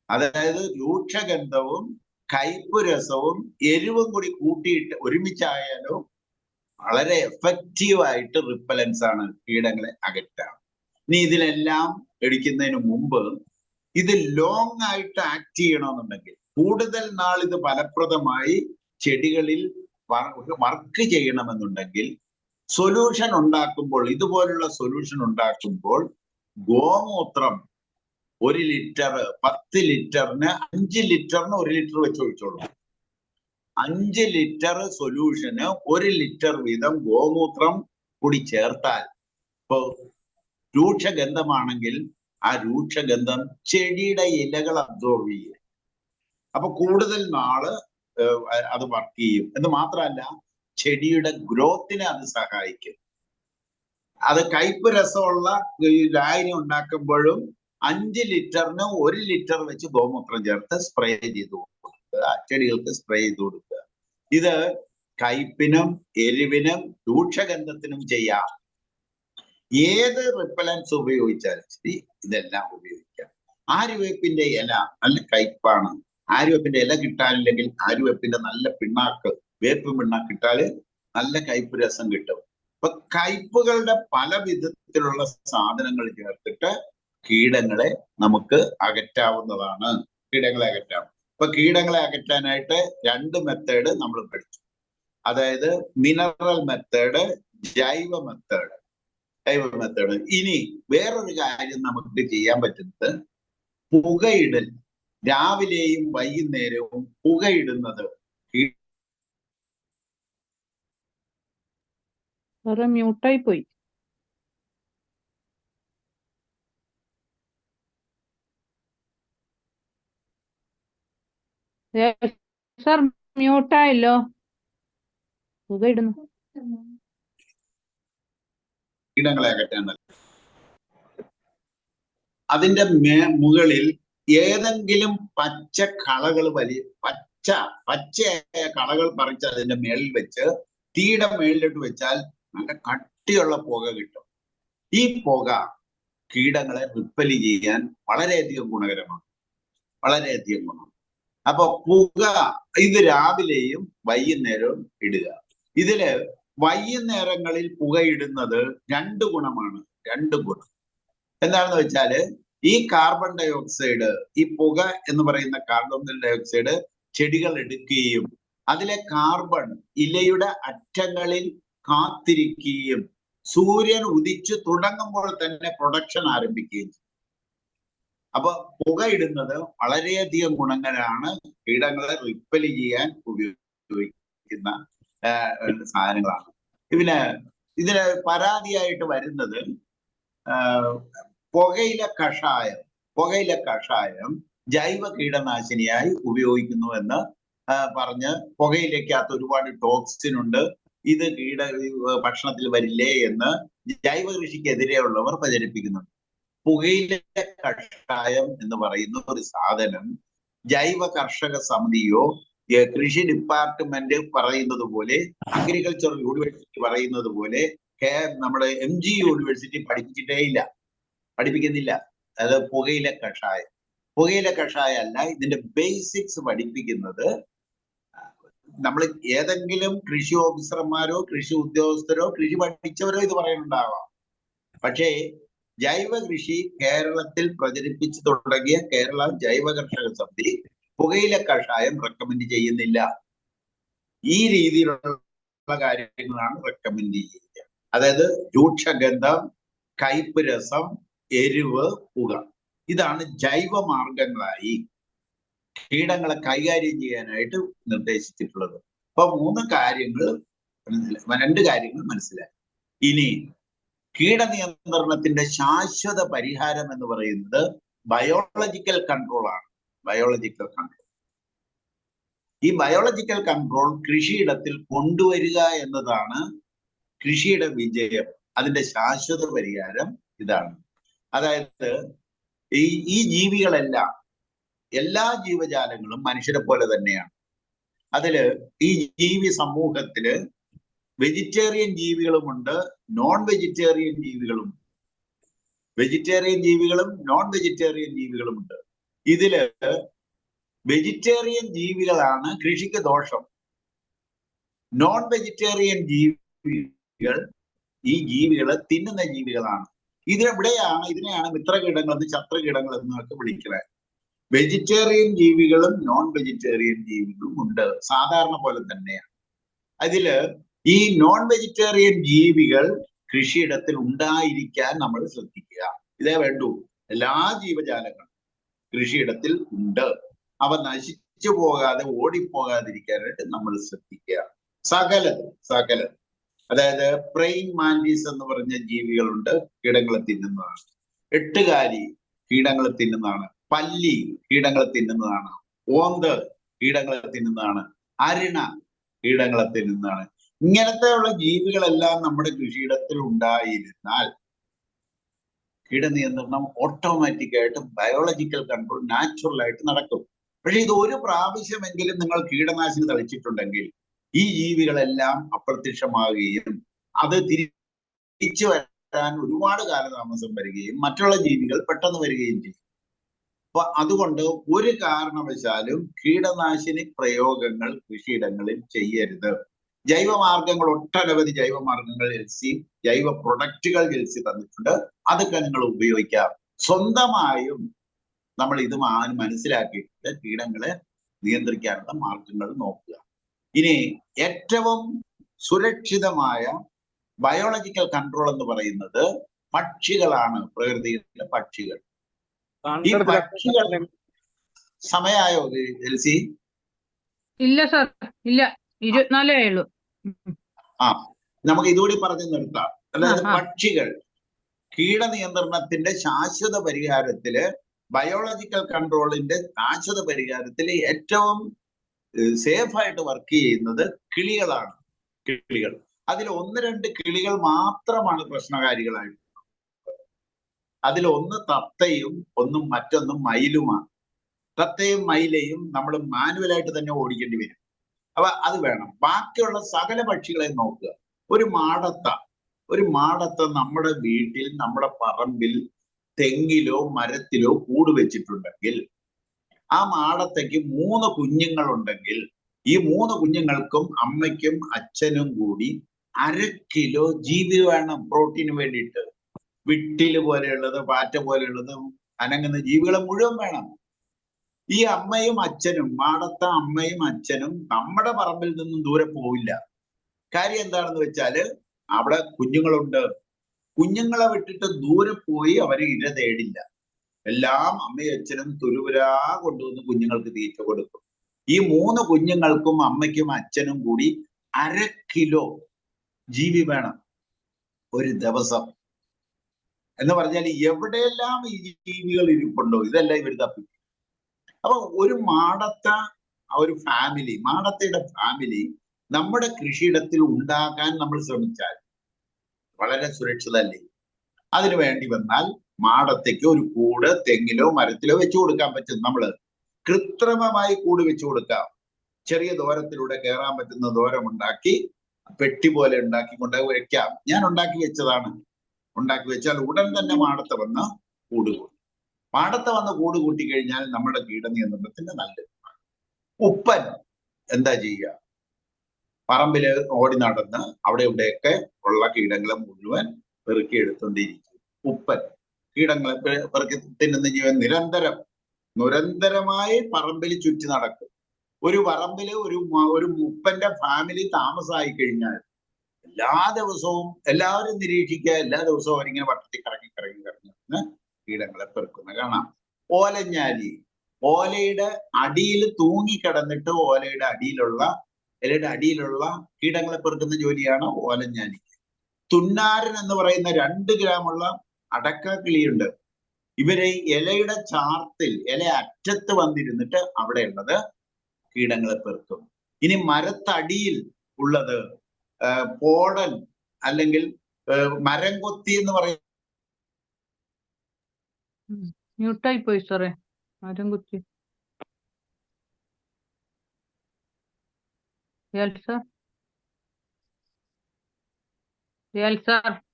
അതായത് രൂക്ഷഗന്ധവും കയ്പ് രസവും എരിവും കൂടി കൂട്ടിയിട്ട് ഒരുമിച്ചായാലും വളരെ എഫക്റ്റീവായിട്ട് റിപ്പലൻസ് ആണ്, കീടങ്ങളെ അകറ്റാം. ഇനി ഇതിലെല്ലാം എടുക്കുന്നതിന് മുമ്പ് ഇത് ലോങ് ആയിട്ട് ആക്ട് ചെയ്യണമെന്നുണ്ടെങ്കിൽ, കൂടുതൽ നാൾ ഇത് ഫലപ്രദമായി ചെടികളിൽ വർക്ക് ചെയ്യണമെന്നുണ്ടെങ്കിൽ, സൊല്യൂഷൻ ഉണ്ടാക്കുമ്പോൾ, ഇതുപോലുള്ള സൊല്യൂഷൻ ഉണ്ടാക്കുമ്പോൾ ഗോമൂത്രം 1 ലിറ്റർ 10 ലിറ്ററിന് 5 ലിറ്ററിന് 1 ലിറ്റർ വെച്ച് ഒഴിച്ചോളൂ. 5 ലിറ്റർ സൊല്യൂഷന് 1 ലിറ്റർ വീതം ഗോമൂത്രം കൂടി ചേർത്താൽ, ഇപ്പോ രൂക്ഷഗന്ധമാണെങ്കിൽ ആ രൂക്ഷഗന്ധം ചെടിയുടെ ഇലകൾ അബ്സോർവ് ചെയ്യും. അപ്പൊ കൂടുതൽ നാള് അത് വർക്ക് ചെയ്യും. എന്ന് മാത്രമല്ല, ചെടിയുടെ ഗ്രോത്തിനെ അത് സഹായിക്കും. അത് കയ്പ് രസമുള്ള ലായനി ഉണ്ടാക്കുമ്പോഴും 5 ലിറ്ററിന് 1 ലിറ്റർ വെച്ച് ഗോമൂത്രം ചേർത്ത് സ്പ്രേ ചെയ്ത് കൊടുക്കുക, ചെടികൾക്ക് സ്പ്രേ ചെയ്ത് കൊടുക്കുക. ഇത് കയ്പിനും എരിവിനും രൂക്ഷഗന്ധത്തിനും ചെയ്യാം. ഏത് റിപ്പലൻസ് ഉപയോഗിച്ചാലും ശരി ഇതെല്ലാം ഉപയോഗിക്കാം. ആര്യവേപ്പിന്റെ ഇല നല്ല കയ്പാണ്. ആര്യവേപ്പിന്റെ ഇല കിട്ടാനില്ലെങ്കിൽ ആര്യവേപ്പിന്റെ നല്ല പിണ്ണാക്ക്, വേപ്പ് പിണ്ണാക്ക് ഇട്ടാല് നല്ല കയ്പ് രസം കിട്ടും. അപ്പൊ കയ്പുകളുടെ പല വിധത്തിലുള്ള സാധനങ്ങൾ ചേർത്തിട്ട് കീടങ്ങളെ നമുക്ക് അകറ്റാവുന്നതാണ്. കീടങ്ങളെ അകറ്റാം. അപ്പൊ കീടങ്ങളെ അകറ്റാനായിട്ട് 2 മെത്തേഡ് നമ്മൾ പഠിച്ചു. അതായത് മിനറൽ മെത്തേഡ്, ജൈവ മെത്തേഡ്. ഇനി വേറൊരു കാര്യം നമുക്ക് ചെയ്യാൻ പറ്റുന്നത് പുകയിടൽ. രാവിലെയും വൈകുന്നേരവും പുകയിടുന്നത്. മ്യൂട്ടായി പോയി. സർ മ്യൂട്ടായല്ലോ. പുകയിടുന്നു. കീടങ്ങളെ അകറ്റാൻ അതിന്റെ മുകളിൽ ഏതെങ്കിലും പച്ച കളകൾ, പച്ചയായ കളകൾ പറിച്ച് അതിന്റെ മേളിൽ വെച്ച് തീയുടെ മേളിലോട്ട് വെച്ചാൽ നല്ല കട്ടിയുള്ള പുക കിട്ടും. ഈ പുക കീടങ്ങളെ റിപ്പല് ചെയ്യാൻ വളരെയധികം ഗുണകരമാണ്, വളരെയധികം ഗുണം. അപ്പൊ പുക ഇത് രാവിലെയും വൈകുന്നേരവും ഇടുക. ഇതില് വൈകുന്നേരങ്ങളിൽ പുകയിടുന്നത് 2 ഗുണമാണ്. 2 ഗുണം എന്താണെന്ന് വെച്ചാല്, ഈ കാർബൺ ഡൈ ഓക്സൈഡ്, ഈ പുക എന്ന് പറയുന്ന കാർബൺ ഡൈ ഓക്സൈഡ് ചെടികൾ എടുക്കുകയും അതിലെ കാർബൺ ഇലയുടെ അറ്റങ്ങളിൽ കാത്തിരിക്കുകയും സൂര്യൻ ഉദിച്ചു തുടങ്ങുമ്പോൾ തന്നെ പ്രൊഡക്ഷൻ ആരംഭിക്കുകയും ചെയ്യും. അപ്പൊ പുകയിടുന്നത് വളരെയധികം ഗുണങ്ങളാണ്, കീടങ്ങളെ റിപ്പല് ചെയ്യാൻ ഉപയോഗിക്കുന്ന സാധനങ്ങളാണ്. ഇതിന് പരാതിയായിട്ട് വരുന്നത് പുകയില കഷായം ജൈവ കീടനാശിനിയായി ഉപയോഗിക്കുന്നു എന്ന് പറഞ്ഞ് പുകയിലക്കകത്ത് ഒരുപാട് ടോക്സിൻ ഉണ്ട്, ഇത് ഭക്ഷണത്തിൽ വരില്ലേ എന്ന് ജൈവ കൃഷിക്കെതിരെയുള്ളവർ പ്രചരിപ്പിക്കുന്നുണ്ട്. പുകയില കഷായം എന്ന് പറയുന്ന ഒരു സാധനം ജൈവ കർഷക സമിതിയോ കൃഷി ഡിപ്പാർട്ട്മെന്റ് പറയുന്നത് പോലെ, അഗ്രികൾച്ചർ യൂണിവേഴ്സിറ്റി പറയുന്നത് പോലെ നമ്മുടെ MG യൂണിവേഴ്സിറ്റി പഠിപ്പിക്കുന്നില്ല. അത് പുകയില കഷായം അല്ല. ഇതിന്റെ ബേസിക്സ് പഠിപ്പിക്കുന്നത് നമ്മൾ ഏതെങ്കിലും കൃഷി ഓഫീസർമാരോ കൃഷി ഉദ്യോഗസ്ഥരോ കൃഷി പഠിച്ചവരോ ഇത് പറയുന്നുണ്ടാവാം. പക്ഷേ ജൈവ കൃഷി കേരളത്തിൽ പ്രചരിപ്പിച്ചു തുടങ്ങിയ കേരള ജൈവ കർഷക സമിതി പുകയില കഷായം റെക്കമെൻഡ് ചെയ്യുന്നില്ല. ഈ രീതിയിലുള്ള കാര്യങ്ങളാണ് റെക്കമെൻഡ് ചെയ്യുക. അതായത് രൂക്ഷഗന്ധം, കയ്പ് രസം, എരിവ്, പുക, ഇതാണ് ജൈവ മാർഗങ്ങളായി കീടങ്ങളെ കൈകാര്യം ചെയ്യാനായിട്ട് നിർദ്ദേശിച്ചിട്ടുള്ളത്. അപ്പൊ 2 കാര്യങ്ങൾ മനസ്സിലായി. ഇനി കീടനിയന്ത്രണത്തിന്റെ ശാശ്വത പരിഹാരം എന്ന് പറയുന്നത് ബയോളജിക്കൽ കൺട്രോൾ ആണ്. ഈ ബയോളജിക്കൽ കൺട്രോൾ കൃഷിയിടത്തിൽ കൊണ്ടുവരിക എന്നതാണ് കൃഷിയുടെ വിജയം. അതിന്റെ ശാശ്വത പരിഹാരം ഇതാണ്. അതായത് ഈ ജീവികളെല്ലാം, എല്ലാ ജീവജാലങ്ങളും മനുഷ്യരെ പോലെ തന്നെയാണ്. അതില് ഈ ജീവി സമൂഹത്തില് വെജിറ്റേറിയൻ ജീവികളുമുണ്ട്, നോൺ വെജിറ്റേറിയൻ ജീവികളുമുണ്ട്. വെജിറ്റേറിയൻ ജീവികളും നോൺ വെജിറ്റേറിയൻ ജീവികളുമുണ്ട്. ഇതില് വെജിറ്റേറിയൻ ജീവികളാണ് കൃഷിക്ക് ദോഷം. നോൺ വെജിറ്റേറിയൻ ജീവികൾ ഈ ജീവികളെ തിന്നുന്ന ജീവികളാണ്. ഇതിനെയാണ് മിത്രകീടങ്ങളെന്ന് ശത്രുകീടങ്ങൾ എന്നൊക്കെ വിളിക്കുന്നത്. വെജിറ്റേറിയൻ ജീവികളും നോൺ വെജിറ്റേറിയൻ ജീവികളും ഉണ്ട്, സാധാരണ പോലെ തന്നെയാണ്. അതില് ഈ നോൺ വെജിറ്റേറിയൻ ജീവികൾ കൃഷിയിടത്തിൽ ഉണ്ടായിരിക്കാൻ നമ്മൾ ശ്രദ്ധിക്കുക. ഇതേ വേണ്ടൂ. എല്ലാ ജീവജാലങ്ങളും കൃഷിയിടത്തിൽ ഉണ്ട്. അവ നശിച്ചു പോകാതെ ഓടിപ്പോകാതിരിക്കാനായിട്ട് നമ്മൾ ശ്രദ്ധിക്കുക. സകലത് അതായത് പ്രൈൻ മാൻഡീസ് എന്ന് പറഞ്ഞ ജീവികളുണ്ട്, കീടങ്ങളെ തിന്നുന്നതാണ്. 8കാലി കീടങ്ങളെ തിന്നുന്നതാണ്. പല്ലി കീടങ്ങളെ തിന്നുന്നതാണ്. ഓന്ത് കീടങ്ങളെ തിന്നുന്നതാണ്. അരിണ കീടങ്ങളെ തിന്നുന്നതാണ്. ഇങ്ങനത്തെയുള്ള ജീവികളെല്ലാം നമ്മുടെ കൃഷിയിടത്തിൽ ഉണ്ടായിരുന്നാൽ കീടനിയന്ത്രണം ഓട്ടോമാറ്റിക്കായിട്ട് ബയോളജിക്കൽ കൺട്രോൾ നാച്ചുറലായിട്ട് നടക്കും. പക്ഷെ ഇത് ഒരു പ്രാവശ്യമെങ്കിലും നിങ്ങൾ കീടനാശിനി തളിച്ചിട്ടുണ്ടെങ്കിൽ ഈ ജീവികളെല്ലാം അപ്രത്യക്ഷമാവുകയും അത് തിരിച്ചു വരാൻ ഒരുപാട് കാലതാമസം വരികയും മറ്റുള്ള ജീവികൾ പെട്ടെന്ന് വരികയും ചെയ്യും. അപ്പൊ അതുകൊണ്ട് ഒരു കാരണവശാലും കീടനാശിനി പ്രയോഗങ്ങൾ കൃഷിയിടങ്ങളിൽ ചെയ്യരുത്. ജൈവമാർഗങ്ങൾ, ഒട്ടനവധി ജൈവമാർഗങ്ങൾ ജൈവ പ്രൊഡക്റ്റുകൾ തന്നിട്ടുണ്ട്. അതൊക്കെ നിങ്ങൾ ഉപയോഗിക്കാം. സ്വന്തമായും നമ്മൾ ഇത് മനസ്സിലാക്കിയിട്ട് കീടങ്ങളെ നിയന്ത്രിക്കാനുള്ള മാർഗങ്ങൾ നോക്കുക. ഇനി ഏറ്റവും സുരക്ഷിതമായ ബയോളജിക്കൽ കൺട്രോൾ എന്ന് പറയുന്നത് പക്ഷികളാണ്. പ്രകൃതിയിലെ പക്ഷികൾ. ഈ പക്ഷികൾ സമയായോ എൽസി? ഇല്ല സാർ, ഇല്ല, 24 ആയുള്ളൂ. നമുക്ക് ഇതുകൂടി പറഞ്ഞു നിർത്താം. അതായത് പക്ഷികൾ കീടനിയന്ത്രണത്തിന്റെ ശാശ്വത പരിഹാരത്തില്, ബയോളജിക്കൽ കൺട്രോളിന്റെ ശാശ്വത പരിഹാരത്തില് ഏറ്റവും സേഫ് ആയിട്ട് വർക്ക് ചെയ്യുന്നത് കിളികളാണ്. അതിൽ 1-2 കിളികൾ മാത്രമാണ് പ്രശ്നകാരികളായിട്ട്. അതിലൊന്ന് തത്തയും മറ്റൊന്നും മയിലുമാണ്. തത്തയും മയിലയും നമ്മൾ മാനുവലായിട്ട് തന്നെ ഓടിക്കേണ്ടി വരും. അപ്പൊ അത് വേണം. ബാക്കിയുള്ള സകല പക്ഷികളെ നോക്കുക. ഒരു മാടത്ത നമ്മുടെ വീട്ടിൽ, നമ്മുടെ പറമ്പിൽ, തെങ്ങിലോ മരത്തിലോ കൂട് വെച്ചിട്ടുണ്ടെങ്കിൽ ആ മാടത്തയ്ക്ക് 3 കുഞ്ഞുങ്ങളുണ്ടെങ്കിൽ ഈ 3 കുഞ്ഞുങ്ങൾക്കും അമ്മയ്ക്കും അച്ഛനും കൂടി 1/2 കിലോ ജീവി വേണം പ്രോട്ടീന് വേണ്ടിയിട്ട്. വിട്ടില് പോലെയുള്ളത്, പാറ്റ പോലെയുള്ളത് അനങ്ങുന്ന ജീവികളെ മുഴുവൻ വേണം. ഈ അമ്മയും അച്ഛനും, മാടത്തെ അമ്മയും അച്ഛനും നമ്മുടെ പറമ്പിൽ നിന്നും ദൂരെ പോവില്ല. കാര്യം എന്താണെന്ന് വെച്ചാല് അവിടെ കുഞ്ഞുങ്ങളുണ്ട്. കുഞ്ഞുങ്ങളെ വിട്ടിട്ട് ദൂരെ പോയി അവര് ഇര തേടില്ല. എല്ലാം അമ്മയും അച്ഛനും തുരുവരാ കൊണ്ടുവന്ന് കുഞ്ഞുങ്ങൾക്ക് തീറ്റ കൊടുക്കും. ഈ 3 കുഞ്ഞുങ്ങൾക്കും അമ്മയ്ക്കും അച്ഛനും കൂടി 1/2 കിലോ ജീവി വേണം ഒരു ദിവസം. എന്ന് പറഞ്ഞാൽ എവിടെയെല്ലാം ഈ ജീവികൾ ഇരിപ്പുണ്ടോ ഇതെല്ലാം ഇവർ തപ്പി. അപ്പൊ ഒരു ഒരു ഫാമിലി, മാടത്തയുടെ ഫാമിലി നമ്മുടെ കൃഷിയിടത്തിൽ ഉണ്ടാക്കാൻ നമ്മൾ ശ്രമിച്ചാൽ വളരെ സുരക്ഷിതല്ലേ? അതിനു വേണ്ടി വന്നാൽ മാടത്തേക്ക് ഒരു കൂട് തെങ്ങിലോ മരത്തിലോ വെച്ചു കൊടുക്കാൻ പറ്റും. നമ്മള് കൃത്രിമമായി കൂട് വെച്ചു കൊടുക്കാം. ചെറിയ ദൂരത്തിലൂടെ കയറാൻ പറ്റുന്ന ദൂരം ഉണ്ടാക്കി പെട്ടി പോലെ ഉണ്ടാക്കി കൊണ്ട് വെക്കാം. ഞാൻ ഉണ്ടാക്കി വെച്ചതാണ്. ഉണ്ടാക്കി വെച്ചാൽ ഉടൻ തന്നെ മാടത്തെ വന്ന് കൂട് കൂട്ടി. മാടത്തെ വന്ന് കൂട് കൂട്ടി കഴിഞ്ഞാൽ നമ്മുടെ കീടനിയന്ത്രണത്തിന് നല്ലത്. ഉപ്പൻ എന്താ ചെയ്യുക? പറമ്പില് ഓടി നടന്ന് അവിടെ ഇവിടെയൊക്കെ ഉള്ള കീടങ്ങളെ മുഴുവൻ പെറുക്കി എടുത്തോണ്ടിരിക്കും. ഉപ്പൻ കീടങ്ങളെ പെറുക്കി തിന്നുന്ന ജീവൻ നിരന്തരമായി പറമ്പിൽ ചുറ്റി നടക്കും. ഒരു പറമ്പില് ഒരു ഉപ്പന്റെ ഫാമിലി താമസമായി കഴിഞ്ഞാൽ എല്ലാ ദിവസവും എല്ലാവരും നിരീക്ഷിക്കുക. എല്ലാ ദിവസവും അവരിങ്ങനെ വട്ടത്തിൽ കറങ്ങി കീടങ്ങളെ പെറുക്കുന്ന കാണാം. ഓലഞ്ഞാലി, ഓലയുടെ അടിയിൽ തൂങ്ങിക്കിടന്നിട്ട് ഇലയുടെ അടിയിലുള്ള കീടങ്ങളെ പെറുക്കുന്ന ജോലിയാണ് ഓലഞ്ഞാലി. തുന്നാരൻ എന്ന് പറയുന്ന 2 ഗ്രാമുള്ള അടക്കാക്കിളിയുണ്ട്. ഇവരെ ഇലയുടെ ചാർത്തിൽ, ഇല അറ്റത്ത് വന്നിരുന്നിട്ട് അവിടെയുള്ളത് കീടങ്ങളെ പെറുക്കും. ഇനി മരത്തടിയിൽ ഉള്ളത് പോടൻ അല്ലെങ്കിൽ മരം കൊത്തി എന്ന് പറയുന്ന മ്യൂട്ടായി പോയി സാറേ. മരം കൊത്തി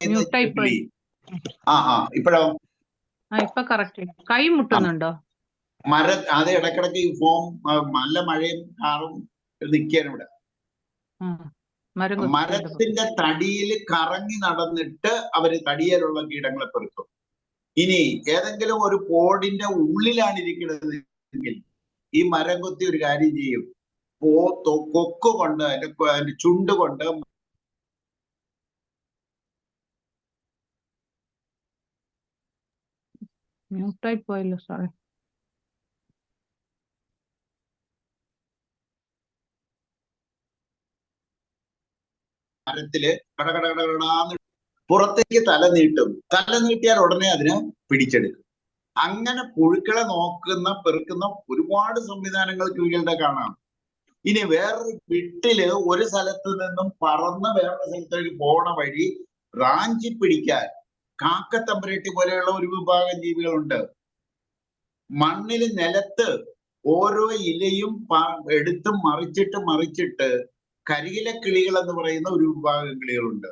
മ്യൂട്ടായി പോയി. ഇപ്പോഴോ? ഇപ്പൊ കറക്റ്റ്. കൈ മുട്ടുന്നുണ്ടോ? അത് ഇടക്കിടക്ക് ഈ നല്ല മഴയും കാറും നിൽക്കാനും ഇവിടെ. മരത്തിന്റെ തടിയിൽ കറങ്ങി നടന്നിട്ട് അവര് തടിയിലുള്ള കീടങ്ങളെ പെറുക്കും. ഇനി ഏതെങ്കിലും ഒരു പോടിന്റെ ഉള്ളിലാണ് ഇരിക്കുന്നതെങ്കിൽ ഈ മരം കൊത്തി ഒരു കാര്യം ചെയ്യും. കൊക്ക് കൊണ്ട് അതിന്റെ ചുണ്ട് കൊണ്ട് മ്യൂട്ടായി പോയല്ലോ സാറേ. മരത്തില് കടകടകടാന്ന് പുറത്തേക്ക് തല നീട്ടിയാൽ ഉടനെ അതിനെ പിടിച്ചെടുക്കും. അങ്ങനെ പുഴുക്കളെ പെറുക്കുന്ന ഒരുപാട് സംവിധാനങ്ങൾ കിളികളുടെ കാണാം. ഇനി വേറൊരു വിട്ടില് ഒരു സ്ഥലത്ത് നിന്നും പറന്ന് വേറൊരു സ്ഥലത്തേക്ക് പോണ വഴി റാഞ്ചി പിടിക്കാൻ കാക്കത്തമ്പരട്ടി പോലെയുള്ള ഒരു വിഭാഗം ജീവികളുണ്ട്. മണ്ണില് നിലത്ത് ഓരോ ഇലയും എടുത്ത് മറിച്ചിട്ട് കരിയില കിളികൾ എന്ന് പറയുന്ന ഒരു വിഭാഗം കിളികളുണ്ട്.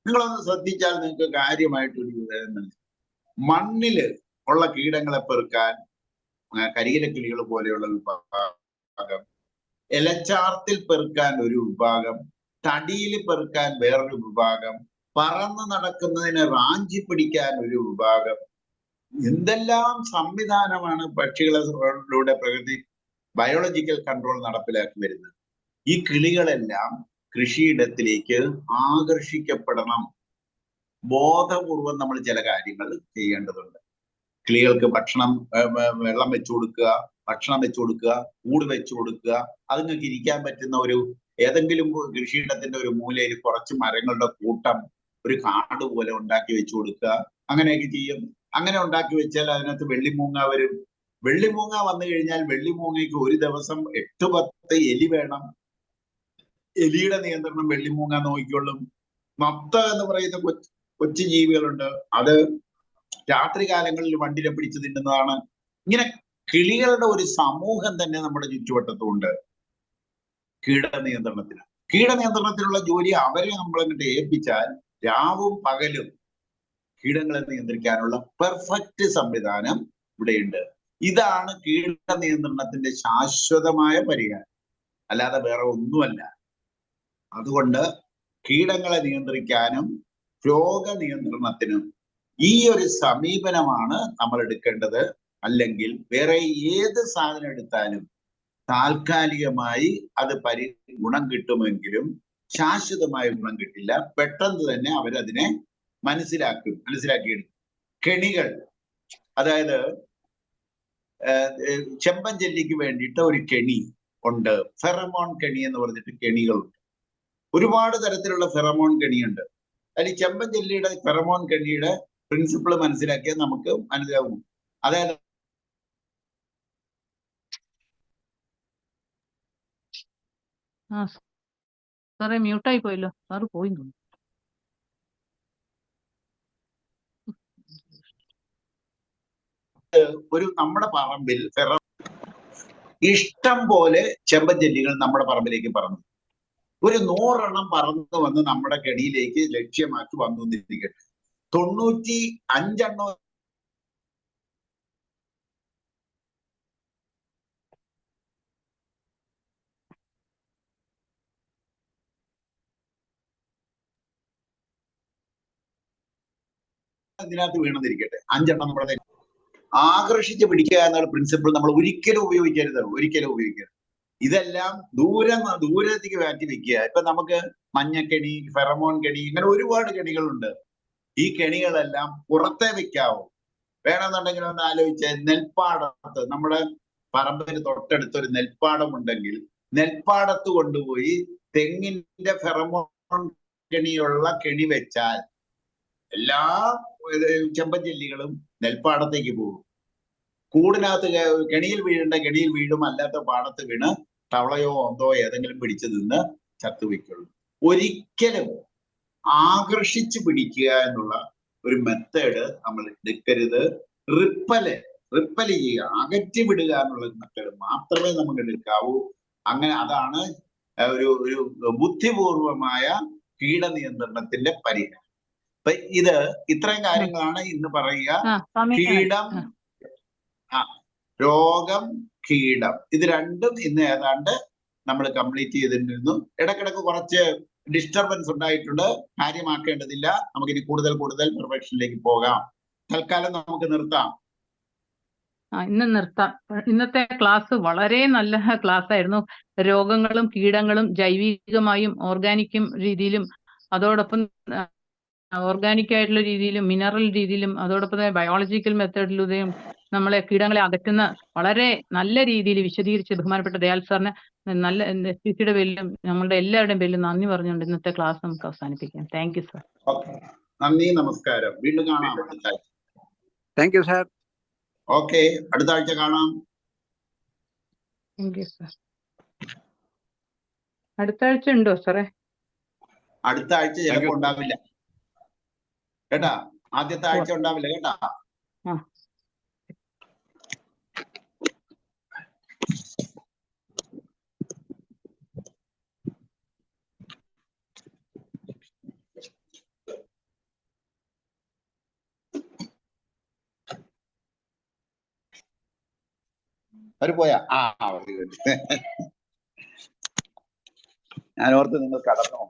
നിങ്ങളൊന്ന് ശ്രദ്ധിച്ചാൽ നിങ്ങൾക്ക് കാര്യമായിട്ടൊരു വിവരം. മണ്ണില് ഉള്ള കീടങ്ങളെ പെറുക്കാൻ കരിയില കിളികൾ പോലെയുള്ള വിഭാഗം, ഇലച്ചാർത്തിൽ പെറുക്കാൻ ഒരു വിഭാഗം, തടിയിൽ പെറുക്കാൻ വേറൊരു വിഭാഗം, പറന്ന് നടക്കുന്നതിനെ റാഞ്ചി പിടിക്കാൻ ഒരു വിഭാഗം. എന്തെല്ലാം സംവിധാനമാണ് പക്ഷികളിലൂടെ പ്രകൃതി ബയോളജിക്കൽ കൺട്രോൾ നടപ്പിലാക്കി വരുന്നത്. ഈ കിളികളെല്ലാം കൃഷിയിടത്തിലേക്ക് ആകർഷിക്കപ്പെടണം. ബോധപൂർവം നമ്മൾ ചില കാര്യങ്ങൾ ചെയ്യേണ്ടതുണ്ട്. കിളികൾക്ക് വെള്ളം വെച്ചു കൊടുക്കുക, ഭക്ഷണം വെച്ചു കൊടുക്കുക, കൂട് വെച്ചു കൊടുക്കുക. അതുങ്ങൾക്ക് ഇരിക്കാൻ പറ്റുന്ന ഏതെങ്കിലും കൃഷിയിടത്തിന്റെ ഒരു മൂലയിൽ കുറച്ച് മരങ്ങളുടെ കൂട്ടം, ഒരു കാട് പോലെ ഉണ്ടാക്കി വെച്ചു കൊടുക്കുക. അങ്ങനെയൊക്കെ ചെയ്യും. അങ്ങനെ ഉണ്ടാക്കി വെച്ചാൽ അതിനകത്ത് വെള്ളിമൂങ്ങ വരും. വെള്ളിമൂങ്ങ വന്നു കഴിഞ്ഞാൽ വെള്ളിമൂങ്ങയ്ക്ക് ഒരു ദിവസം 8-10 എലി വേണം. എലിയുടെ നിയന്ത്രണം വെള്ളിമൂങ്ങ നോക്കിക്കൊള്ളും. മത്ത എന്ന് പറയുന്ന കൊച്ചു ജീവികളുണ്ട്. അത് രാത്രി കാലങ്ങളിൽ വണ്ടിനെ പിടിച്ചു തിന്നുന്നതാണ്. ഇങ്ങനെ കിളികളുടെ ഒരു സമൂഹം തന്നെ നമ്മുടെ ചുറ്റുവട്ടത്തുണ്ട്. കീടനിയന്ത്രണത്തിനുള്ള ജോലി അവരെ നമ്മളങ്ങോട്ട് ഏൽപ്പിച്ചാൽ രാവും പകലും കീടങ്ങളെ നിയന്ത്രിക്കാനുള്ള പെർഫെക്റ്റ് സംവിധാനം ഇവിടെയുണ്ട്. ഇതാണ് കീടനിയന്ത്രണത്തിന്റെ ശാശ്വതമായ പരിഹാരം, അല്ലാതെ വേറെ ഒന്നുമല്ല. അതുകൊണ്ട് കീടങ്ങളെ നിയന്ത്രിക്കാനും രോഗനിയന്ത്രണത്തിനും ഈ ഒരു സമീപനമാണ് നമ്മൾ എടുക്കേണ്ടത്. അല്ലെങ്കിൽ വേറെ ഏത് സാധനം എടുത്താലും താൽക്കാലികമായി അത് ഗുണം കിട്ടുമെങ്കിലും ശാശ്വതമായ ഗുണം കിട്ടില്ല. പെട്ടെന്ന് തന്നെ അവരതിനെ മനസ്സിലാക്കിയെടുക്കും. കെണികൾ, അതായത് ചെമ്പഞ്ചെല്ലിക്ക് വേണ്ടിയിട്ട് ഒരു കെണി ഉണ്ട്, ഫെറമോൺ കെണി എന്ന് പറഞ്ഞിട്ട് കെണികളുണ്ട്. ഒരുപാട് തരത്തിലുള്ള ഫെറമോൺ കെണിയുണ്ട്. അതിൽ ചെമ്പഞ്ചെല്ലിയുടെ ഫെറമോൺ കെണിയുടെ പ്രിൻസിപ്പിൾ മനസ്സിലാക്കിയാൽ നമുക്ക് മനസ്സിലാവും. അതായത് സാറേ മ്യൂട്ടായി പോയല്ലോ, സാറ് പോയി. ഒരു നമ്മുടെ പറമ്പിൽ ഇഷ്ടം പോലെ ചെമ്പഞ്ചെല്ലികൾ നമ്മുടെ പറമ്പിലേക്ക് പറന്നു. ഒരു 100 പറന്നു വന്ന് നമ്മുടെ കെണിയിലേക്ക് ലക്ഷ്യമാക്കി വന്നുകൊണ്ടിരിക്കട്ടെ. 95 ഇതിനകത്ത് വീണെന്നിരിക്കട്ടെ, 5 നമ്മുടെ ആകർഷിച്ച് പിടിക്കുക എന്നുള്ള പ്രിൻസിപ്പിൾ നമ്മൾ ഒരിക്കലും ഉപയോഗിക്കരുത്. ഇതെല്ലാം ദൂരത്തേക്ക് മാറ്റി വെക്കുക. ഇപ്പൊ നമുക്ക് മഞ്ഞക്കെണി, ഫെറമോൺ കെണി, ഇങ്ങനെ ഒരുപാട് കെണികളുണ്ട്. ഈ കെണികളെല്ലാം പുറത്തേ വെക്കാവൂ. വേണമെന്നുണ്ടെങ്കിൽ ഒന്ന് ആലോചിച്ച്, നെൽപ്പാടത്ത്, നമ്മുടെ പറമ്പിന് തൊട്ടടുത്ത് ഒരു നെൽപ്പാടം ഉണ്ടെങ്കിൽ നെൽപ്പാടത്ത് കൊണ്ടുപോയി തെങ്ങിന്റെ ഫെറമോൺ കെണിയുള്ള കെണി വെച്ചാൽ എല്ലാ ചെമ്പഞ്ചെല്ലികളും നെൽപ്പാടത്തേക്ക് പോകും. കൂടിനകത്ത് കെണിയിൽ വീഴും, അല്ലാത്ത പാടത്ത് വീണ് തവളയോ ഒന്തോ ഏതെങ്കിലും പിടിച്ചു നിന്ന് ചത്തുവയ്ക്കുള്ളൂ. ഒരിക്കലും ആകർഷിച്ചു പിടിക്കുക എന്നുള്ള ഒരു മെത്തേഡ് നമ്മൾ എടുക്കരുത്. റിപ്പല് ചെയ്യുക, അകറ്റി വിടുക എന്നുള്ള മെത്തേഡ് മാത്രമേ നമുക്ക് എടുക്കാവൂ. അതാണ് ഒരു ബുദ്ധിപൂർവമായ കീടനിയന്ത്രണത്തിന്റെ പരിഹാരം. അപ്പൊ ഇത്രയും കാര്യങ്ങളാണ് ഇന്ന് പറയുക. കീടം, രോഗം, കീടം, ഇത് രണ്ടും ഇന്ന് ഏതാണ്ട് നമ്മൾ കംപ്ലീറ്റ് ചെയ്തിരുന്നു. ഇടക്കിടക്ക് കുറച്ച് ഡിസ്റ്റർബൻസ് ഉണ്ടായിട്ടുണ്ട്, കാര്യമാക്കേണ്ടതില്ല. നമുക്കിനി കൂടുതൽ പ്രൊഫഷനിലേക്ക് പോകാം. തൽക്കാലം നമുക്ക് നിർത്താം. ഇന്ന് നിർത്താം. ഇന്നത്തെ ക്ലാസ് വളരെ നല്ല ക്ലാസ് ആയിരുന്നു. രോഗങ്ങളും കീടങ്ങളും ജൈവികമായും ഓർഗാനിക്കും രീതിയിലും, അതോടൊപ്പം ഓർഗാനിക് ആയിട്ടുള്ള രീതിയിലും മിനറൽ രീതിയിലും, അതോടൊപ്പം തന്നെ ബയോളജിക്കൽ മെത്തേഡിലൂടെയും നമ്മളെ കീടങ്ങളെ അകറ്റുന്ന വളരെ നല്ല രീതിയിൽ വിശദീകരിച്ച് ബഹുമാനപ്പെട്ട ദയാൽ സാറിന് നല്ല എസ്.പി.സിയുടെ പേരിലും നമ്മളുടെ എല്ലാവരുടെയും പേരിലും നന്ദി പറഞ്ഞുകൊണ്ട് ഇന്നത്തെ ക്ലാസ് നമുക്ക് അവസാനിപ്പിക്കാം. Thank you sir. നന്ദി, നമസ്കാരം. വീണ്ടും കാണാം. Thank you sir. ഓക്കെ, അടുത്ത ആഴ്ച കാണാം. Thank you sir. അടുത്ത ആഴ്ച ഉണ്ടോ സാറേ? അടുത്ത ആഴ്ച ചിലപ്പോ ഉണ്ടാവില്ല കേട്ടാ. ആദ്യത്തെ ആഴ്ച ഉണ്ടാവില്ല കേട്ടാ. അവര് പോയാ? ഞാൻ ഓർത്ത് നിങ്ങൾ കടന്നു.